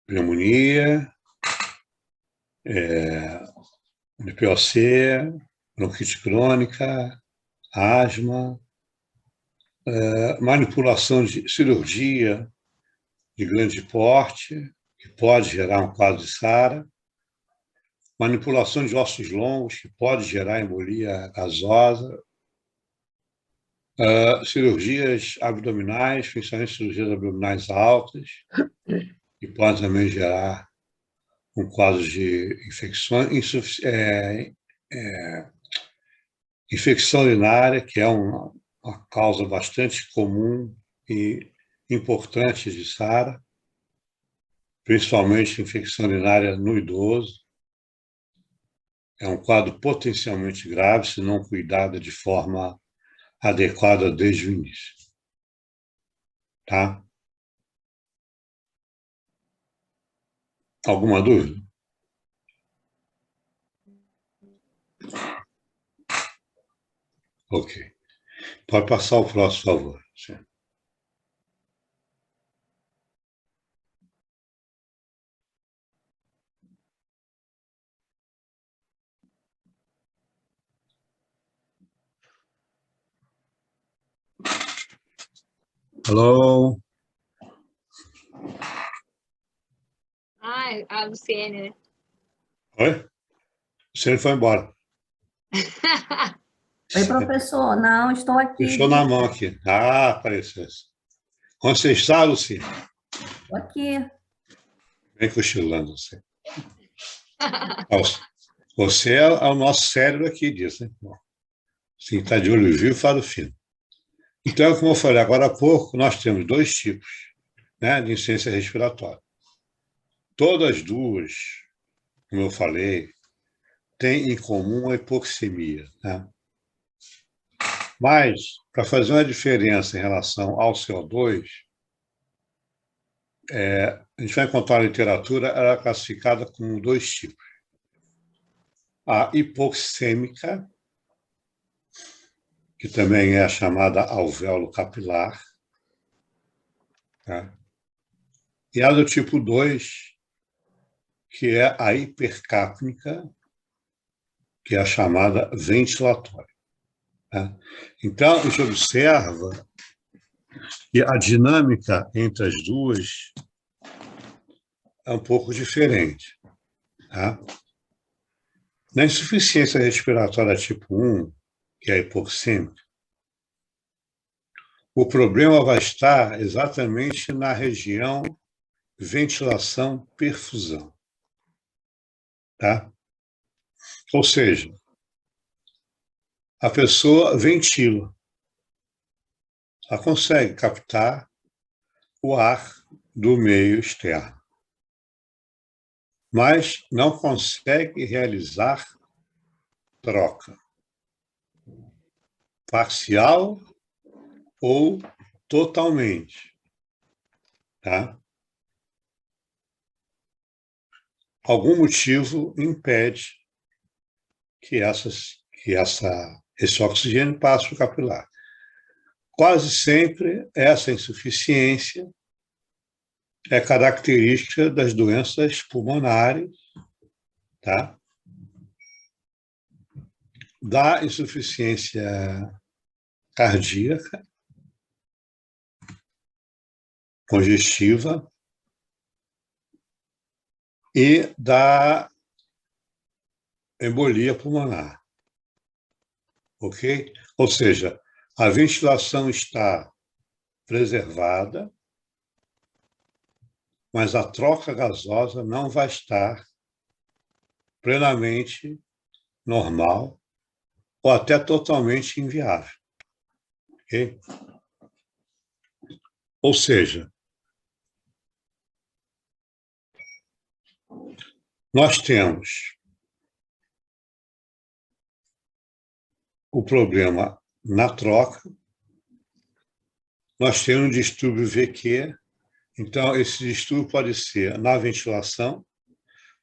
pneumonia, POC, bronquite crônica, asma, manipulação de cirurgia de grande porte, que pode gerar um quadro de SARA, manipulação de ossos longos, que pode gerar embolia gasosa, cirurgias abdominais, principalmente cirurgias abdominais altas, que podem também gerar um quadro de infecção urinária, que é uma causa bastante comum e importante de SARA, principalmente infecção urinária no idoso. É um quadro potencialmente grave, se não cuidado de forma adequada desde o início. Tá? Alguma dúvida? Ok. Pode passar o próximo, por favor. Sim. Alô? Ah, a Luciene, né? Oi? Você foi embora. Oi, professor. Não, estou aqui. Deixou na mão aqui. Ah, apareceu. Onde você está, Luci? Estou aqui. Vem cochilando você. Você é o nosso cérebro aqui disso, né? Sim, está de olho vivo, fala fino. Então, como eu falei agora há pouco, nós temos dois tipos, né, de insuficiência respiratória. Todas duas, como eu falei, têm em comum a hipoxemia, né? Mas, para fazer uma diferença em relação ao CO2, a gente vai encontrar na literatura, ela é classificada como dois tipos. A hipoxêmica, que também é a chamada alvéolo capilar, tá? E a do tipo 2, que é a hipercápnica, que é a chamada ventilatória, tá? Então, a gente observa que a dinâmica entre as duas é um pouco diferente, tá? Na insuficiência respiratória tipo 1, que é a hipoxêmica, o problema vai estar exatamente na região ventilação-perfusão, tá? Ou seja, a pessoa ventila, ela consegue captar o ar do meio externo, mas não consegue realizar troca parcial ou totalmente, tá? Algum motivo impede que esse oxigênio passe para o capilar. Quase sempre essa insuficiência é característica das doenças pulmonares, tá? Da insuficiência cardíaca, congestiva e da embolia pulmonar, ok? Ou seja, a ventilação está preservada, mas a troca gasosa não vai estar plenamente normal ou até totalmente inviável, ok? Ou seja, nós temos o problema na troca, nós temos um distúrbio VQ, então esse distúrbio pode ser na ventilação,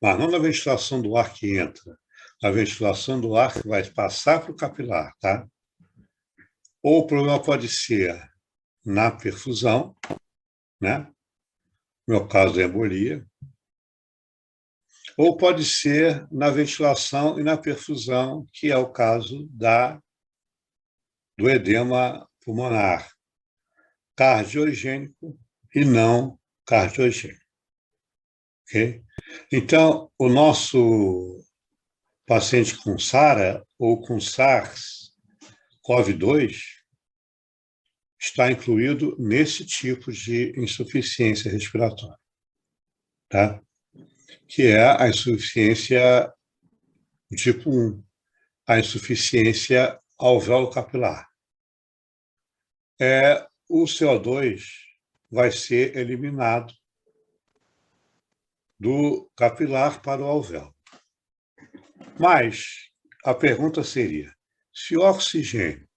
mas não na ventilação do ar que entra, na ventilação do ar que vai passar para o capilar, tá? Ou o problema pode ser na perfusão, né? No meu caso é embolia, ou pode ser na ventilação e na perfusão, que é o caso do edema pulmonar cardiogênico e não cardiogênico. Okay? Então, o nosso paciente com SARA ou com SARS-CoV-2 está incluído nesse tipo de insuficiência respiratória, tá? Que é a insuficiência tipo 1, a insuficiência alvéolo capilar. O CO2 vai ser eliminado do capilar para o alvéolo. Mas a pergunta seria, se o oxigênio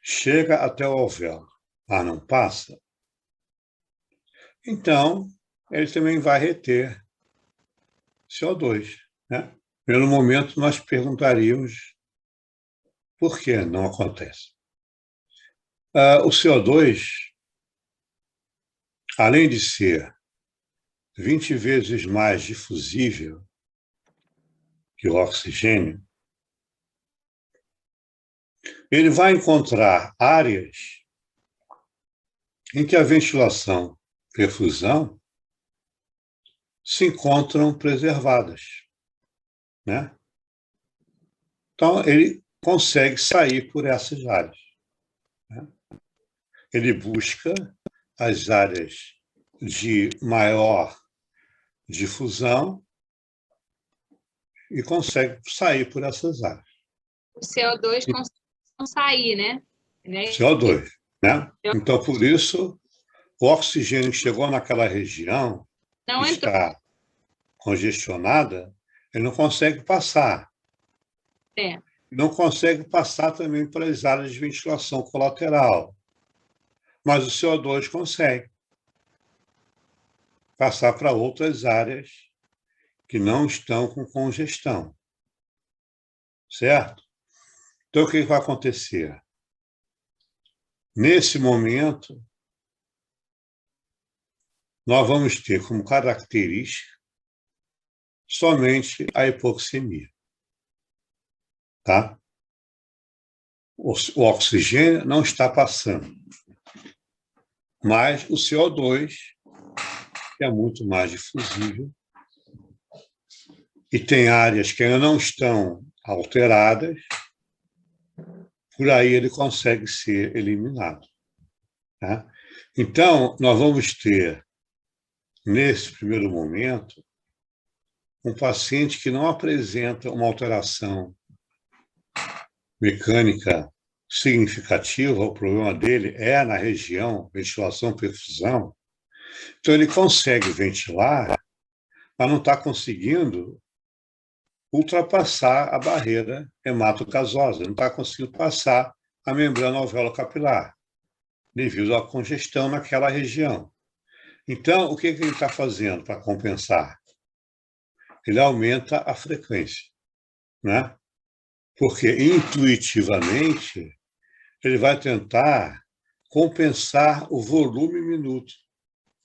chega até o alvéolo, mas não passa, então ele também vai reter CO2, né? Pelo momento, nós perguntaríamos Por que não acontece? O CO2, além de ser 20 vezes mais difusível que o oxigênio, ele vai encontrar áreas em que a ventilação, perfusão, se encontram preservadas, né? Então, ele consegue sair por essas áreas, né? Ele busca as áreas de maior difusão e consegue sair por essas áreas. O CO2 consegue não sair, né? CO2, né? Então, por isso, o oxigênio que chegou naquela região Não que entrou. está congestionada, ele não consegue passar. É. Não consegue passar também para as áreas de ventilação colateral. Mas o CO2 consegue passar para outras áreas que não estão com congestão. Certo? Então, o que vai acontecer? Nesse momento, nós vamos ter como característica somente a hipoxemia. Tá? O oxigênio não está passando, mas o CO2, que é muito mais difusível, e tem áreas que ainda não estão alteradas, por aí ele consegue ser eliminado. Tá? Então, nós vamos ter, nesse primeiro momento, um paciente que não apresenta uma alteração mecânica significativa, o problema dele é na região ventilação-perfusão, então ele consegue ventilar, mas não está conseguindo ultrapassar a barreira hematogasosa, não está conseguindo passar a membrana alveolo-capilar, devido à congestão naquela região. Então, o que ele está fazendo para compensar? Ele aumenta a frequência, né? Porque intuitivamente ele vai tentar compensar o volume minuto,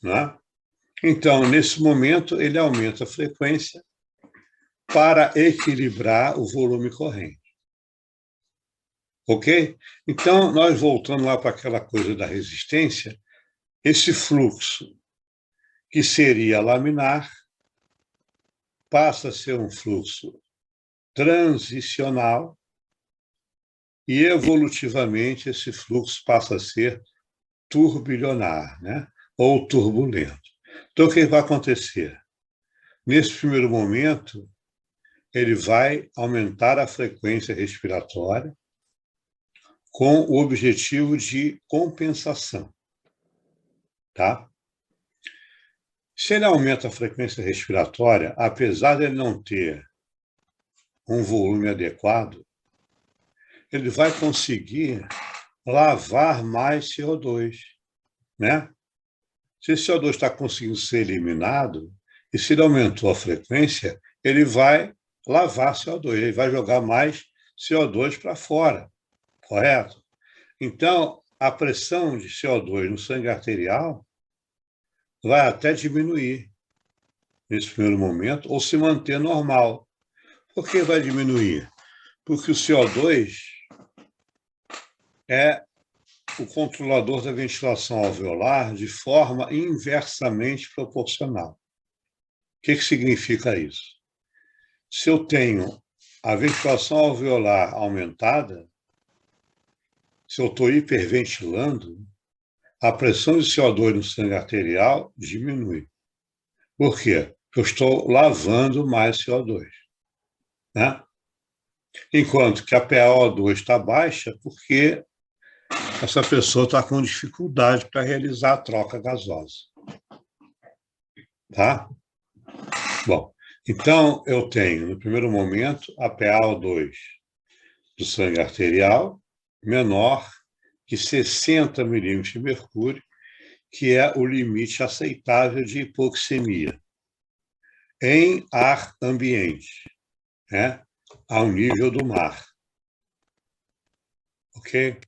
né? Então, nesse momento, ele aumenta a frequência para equilibrar o volume corrente. Ok? Então, nós voltando lá para aquela coisa da resistência, esse fluxo que seria laminar passa a ser um fluxo transicional e, evolutivamente, esse fluxo passa a ser turbilionar, né? Ou turbulento. Então, o que vai acontecer? Nesse primeiro momento, ele vai aumentar a frequência respiratória com o objetivo de compensação, tá? Se ele aumenta a frequência respiratória, apesar de ele não ter um volume adequado, ele vai conseguir lavar mais CO2, né? Se esse CO2 está conseguindo ser eliminado, e se ele aumentou a frequência, ele vai lavar CO2, ele vai jogar mais CO2 para fora, correto? Então, a pressão de CO2 no sangue arterial vai até diminuir nesse primeiro momento, ou se manter normal. Por que vai diminuir? Porque o CO2 é o controlador da ventilação alveolar de forma inversamente proporcional. O que significa isso? Se eu tenho a ventilação alveolar aumentada, se eu estou hiperventilando, a pressão de CO2 no sangue arterial diminui. Por quê? Porque eu estou lavando mais CO2. Né? Enquanto que a PaO2 está baixa porque essa pessoa está com dificuldade para realizar a troca gasosa. Tá? Bom, então eu tenho, no primeiro momento, a PaO2 do sangue arterial menor que 60 milímetros de mercúrio, que é o limite aceitável de hipoxemia em ar ambiente, né? Ao nível do mar. ok?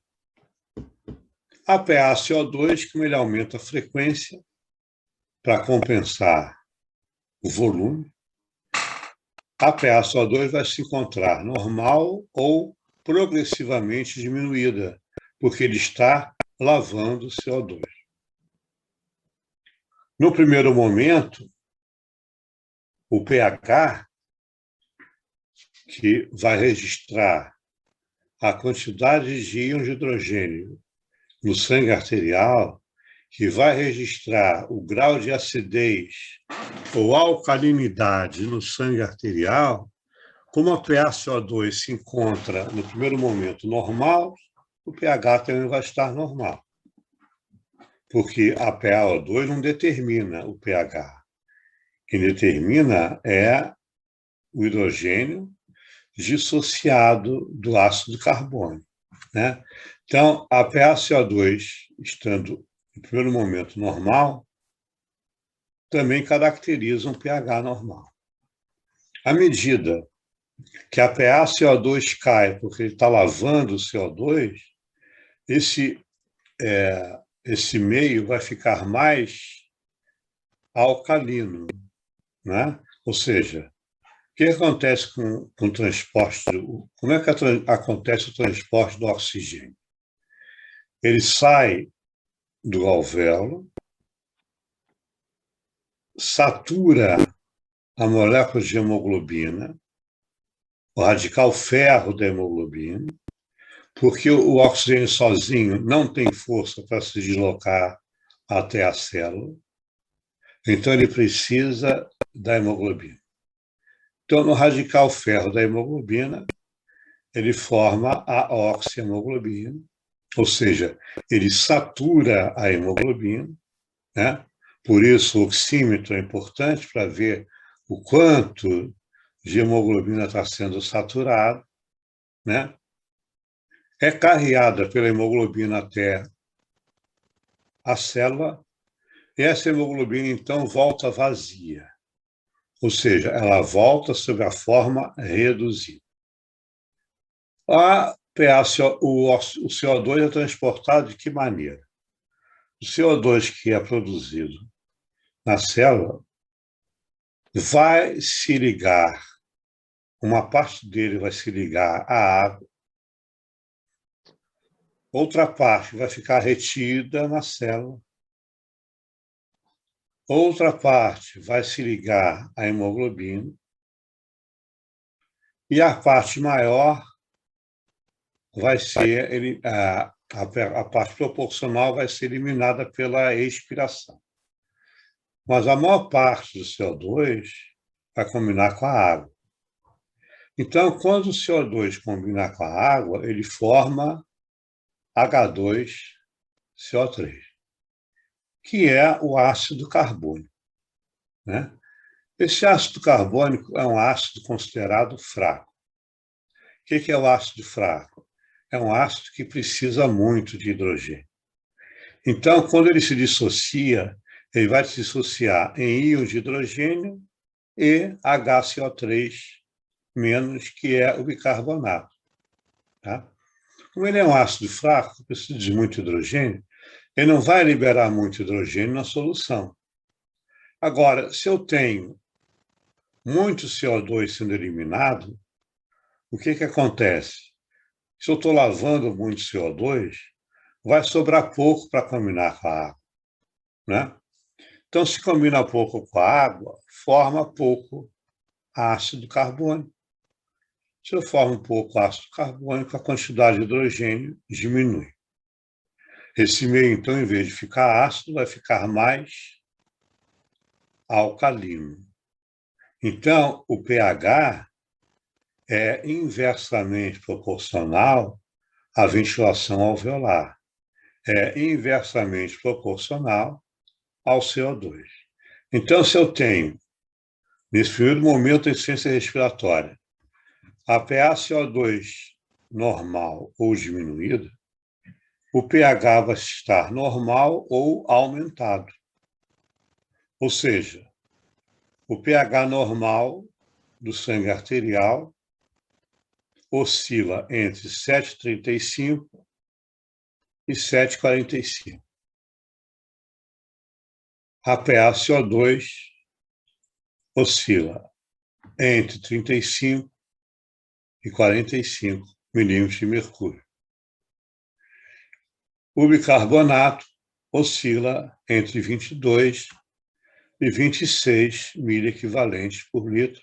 A PaCO2, como ele aumenta a frequência para compensar o volume, a PaCO2 vai se encontrar normal ou progressivamente diminuída, porque ele está lavando o CO2. No primeiro momento, o pH, que vai registrar a quantidade de íons de hidrogênio no sangue arterial, que vai registrar o grau de acidez ou alcalinidade no sangue arterial, como a PaCO2 se encontra no primeiro momento normal, o pH também vai estar normal. Porque a PaO2 não determina o pH. Quem determina é o hidrogênio dissociado do ácido carbônico, né? Então, a PaCO2, estando no primeiro momento normal, também caracteriza um pH normal. À medida que a PaCO2 cai porque ele está lavando o CO2, esse meio vai ficar mais alcalino, né? Ou seja, o que acontece com o transporte? Como é que acontece o transporte do oxigênio? Ele sai do alvéolo, satura a molécula de hemoglobina, o radical ferro da hemoglobina, porque o oxigênio sozinho não tem força para se deslocar até a célula, então ele precisa da hemoglobina. Então, no radical ferro da hemoglobina, ele forma a oxihemoglobina, ou seja, ele satura a hemoglobina, né? Por isso o oxímetro é importante para ver o quanto de hemoglobina está sendo saturado, né? É carreada pela hemoglobina até a célula, e essa hemoglobina, então, volta vazia, ou seja, ela volta sob a forma reduzida. O CO2 é transportado de que maneira? O CO2 que é produzido na célula vai se ligar, uma parte dele vai se ligar à água, outra parte vai ficar retida na célula, outra parte vai se ligar à hemoglobina, e a parte maior vai ser, a parte proporcional vai ser eliminada pela expiração. Mas a maior parte do CO2 vai combinar com a água. Então, quando o CO2 combina com a água, ele forma H2CO3, que é o ácido carbônico, né? Esse ácido carbônico é um ácido considerado fraco. O que é o ácido fraco? É um ácido que precisa muito de hidrogênio. Então, quando ele se dissocia, ele vai se dissociar em íons de hidrogênio e HCO3-, que é o bicarbonato. Tá? Como ele é um ácido fraco, precisa de muito hidrogênio, ele não vai liberar muito hidrogênio na solução. Agora, se eu tenho muito CO2 sendo eliminado, o que acontece? Se eu estou lavando muito CO2, vai sobrar pouco para combinar com a água, né? Então, se combina pouco com a água, forma pouco ácido carbônico. Se eu formo pouco ácido carbônico, a quantidade de hidrogênio diminui. Esse meio, então, em vez de ficar ácido, vai ficar mais alcalino. Então, o pH é inversamente proporcional à ventilação alveolar. É inversamente proporcional ao CO2. Então, se eu tenho, nesse primeiro momento, a insuficiência respiratória, a PaCO2 normal ou diminuída, o pH vai estar normal ou aumentado. Ou seja, o pH normal do sangue arterial oscila entre 7,35 e 7,45. A PaCO2 oscila entre 35 e 45 milímetros de mercúrio. O bicarbonato oscila entre 22 e 26 miliequivalentes por litro.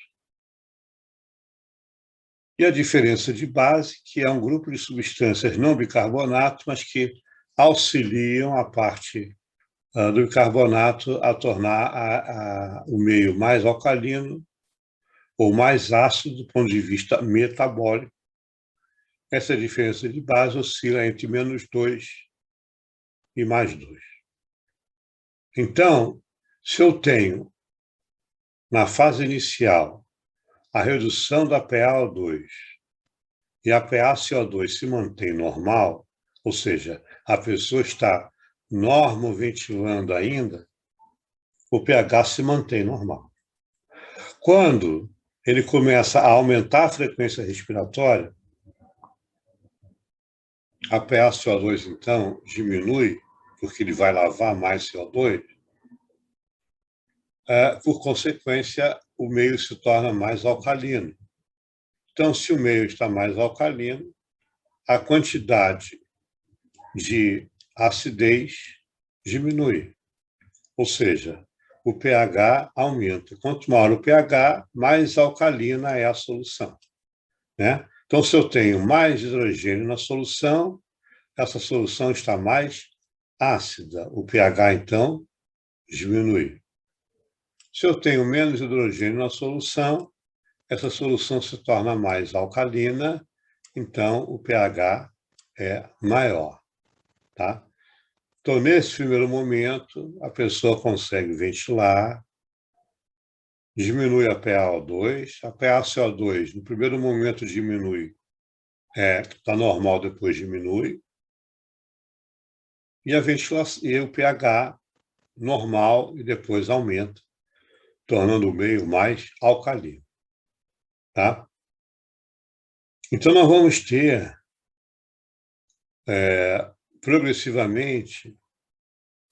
E a diferença de base, que é um grupo de substâncias não bicarbonato, mas que auxiliam a parte do bicarbonato a tornar o meio mais alcalino ou mais ácido do ponto de vista metabólico. Essa diferença de base oscila entre -2 e +2. Então, se eu tenho, na fase inicial, a redução da PaO2 e a PaCO2 se mantém normal, ou seja, a pessoa está normoventilando ainda, o pH se mantém normal. Quando ele começa a aumentar a frequência respiratória, a PaCO2, então, diminui, porque ele vai lavar mais CO2, por consequência, o meio se torna mais alcalino. Então, se o meio está mais alcalino, a quantidade de acidez diminui. Ou seja, o pH aumenta. Quanto maior o pH, mais alcalina é a solução, né? Então, se eu tenho mais hidrogênio na solução, essa solução está mais ácida. O pH, então, diminui. Se eu tenho menos hidrogênio na solução, essa solução se torna mais alcalina, então o pH é maior, tá? Então, nesse primeiro momento, a pessoa consegue ventilar, diminui a PaO2, a PaCO2, no primeiro momento diminui, está normal, depois diminui, e a ventilação, e o pH normal e depois aumenta, tornando o meio mais alcalino, tá? Então, nós vamos ter, progressivamente,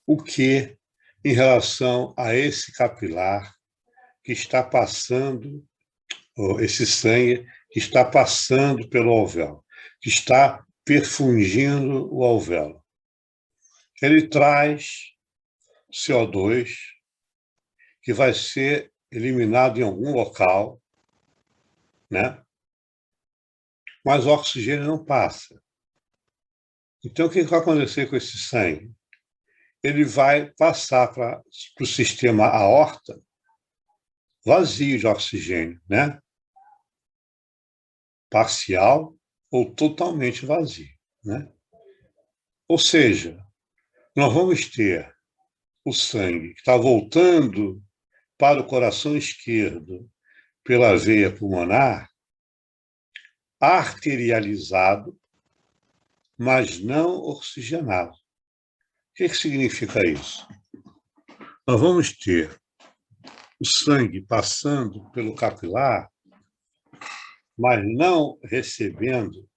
o que em relação a esse capilar que está passando, esse sangue que está passando pelo alvéolo, que está perfundindo o alvéolo. Ele traz CO2, que vai ser eliminado em algum local, né? Mas o oxigênio não passa. Então, o que vai acontecer com esse sangue? Ele vai passar para o sistema aorta vazio de oxigênio, né? Parcial ou totalmente vazio, né? Ou seja, nós vamos ter o sangue que está voltando para o coração esquerdo pela veia pulmonar, arterializado, mas não oxigenado. O que significa isso? Nós vamos ter o sangue passando pelo capilar, mas não recebendo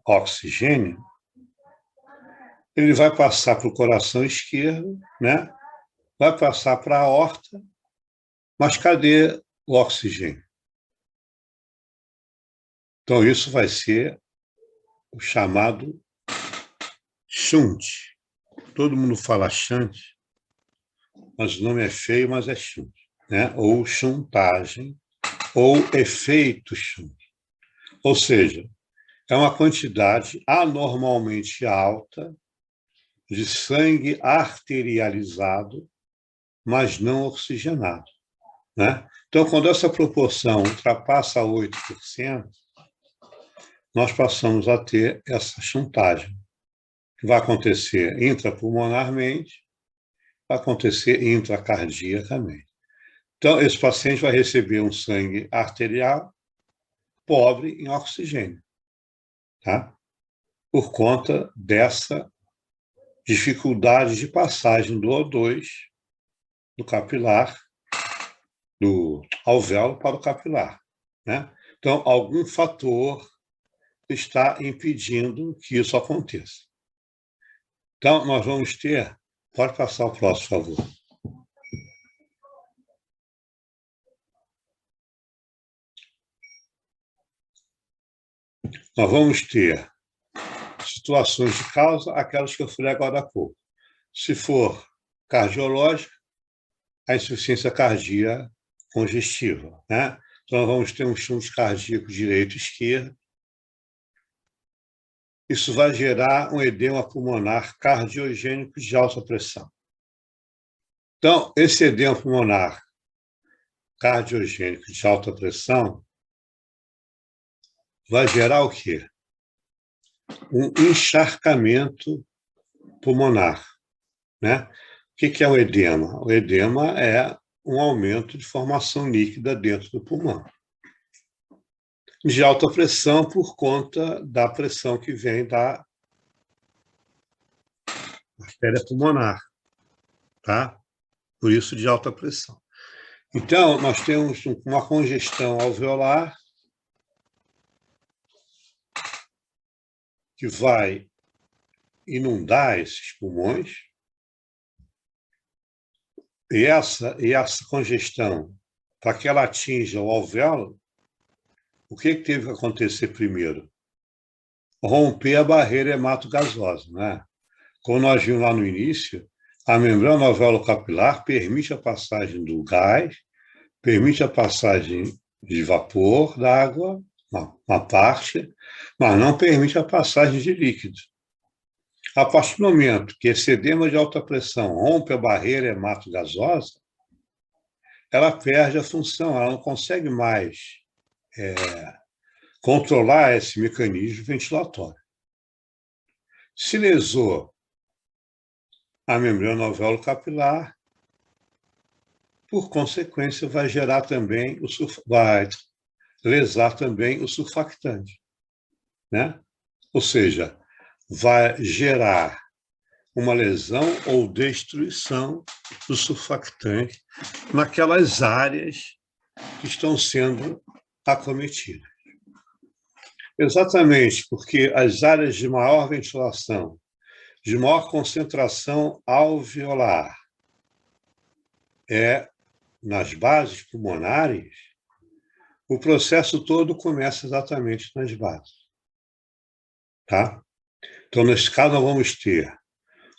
oxigênio. Ele vai passar para o coração esquerdo, né? Vai passar para a aorta, mas cadê o oxigênio? Então, isso vai ser o chamado shunt. Todo mundo fala shunt, mas o nome é feio, mas é shunt, né? Ou shuntagem, ou efeito shunt. Ou seja, é uma quantidade anormalmente alta de sangue arterializado, mas não oxigenado, né? Então, quando essa proporção ultrapassa 8%, nós passamos a ter essa shuntagem, que vai acontecer intrapulmonarmente, vai acontecer intracardiacamente. Então, esse paciente vai receber um sangue arterial pobre em oxigênio, tá? Por conta dessa dificuldade de passagem do O2 do capilar, do alvéolo para o capilar. né? Então, algum fator está impedindo que isso aconteça. Então, nós vamos ter... Pode passar o próximo, por favor. Nós vamos ter situações de causa, aquelas que eu falei agora há pouco. Se for cardiológica, a insuficiência cardíaca congestiva, né? Então, nós vamos ter um estímulo cardíaco direito e esquerdo. Isso vai gerar um edema pulmonar cardiogênico de alta pressão. Então, esse edema pulmonar cardiogênico de alta pressão vai gerar o quê? Um encharcamento pulmonar, né? O que é o edema? O edema é um aumento de formação líquida dentro do pulmão. De alta pressão por conta da pressão que vem da artéria pulmonar, tá? Por isso de alta pressão. Então, nós temos uma congestão alveolar que vai inundar esses pulmões, e essa congestão, para que ela atinja o alvéolo, o que teve que acontecer primeiro? Romper a barreira hematogasosa, né? Como nós vimos lá no início, a membrana alveolo-capilar permite a passagem do gás, permite a passagem de vapor d'água, uma parte, mas não permite a passagem de líquido. A partir do momento que esse edema de alta pressão rompe a barreira hematogasosa, ela perde a função, ela não consegue mais controlar esse mecanismo ventilatório. Se lesou a membrana alveolo-capilar, por consequência, vai gerar também vai lesar também o surfactante, né? Ou seja, vai gerar uma lesão ou destruição do surfactante naquelas áreas que estão sendo acometidas. Exatamente porque as áreas de maior ventilação, de maior concentração alveolar, nas bases pulmonares, o processo todo começa exatamente nas bases. Tá? Então, nesse caso, nós vamos ter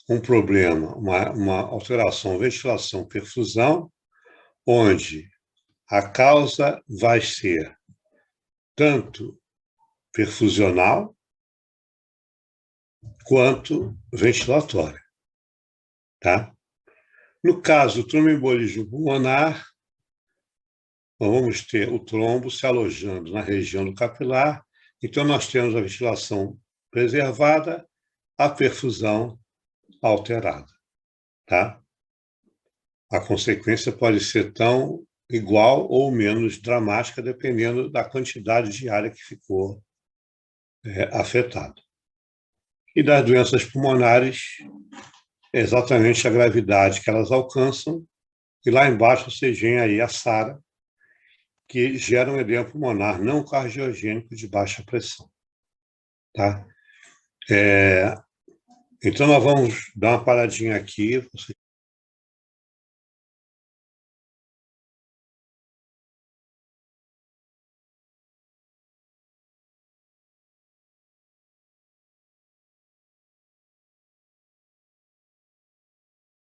um problema, uma alteração ventilação-perfusão, onde a causa vai ser tanto perfusional quanto ventilatória. Tá? No caso do tromboembolismo pulmonar, nós vamos ter o trombo se alojando na região do capilar, então nós temos a ventilação preservada, a perfusão alterada. Tá? A consequência pode ser tão igual ou menos dramática, dependendo da quantidade de área que ficou afetada. E das doenças pulmonares, exatamente a gravidade que elas alcançam, e lá embaixo vocês veem aí a SARA, que gera um edema pulmonar não cardiogênico de baixa pressão. Tá? Então, nós vamos dar uma paradinha aqui.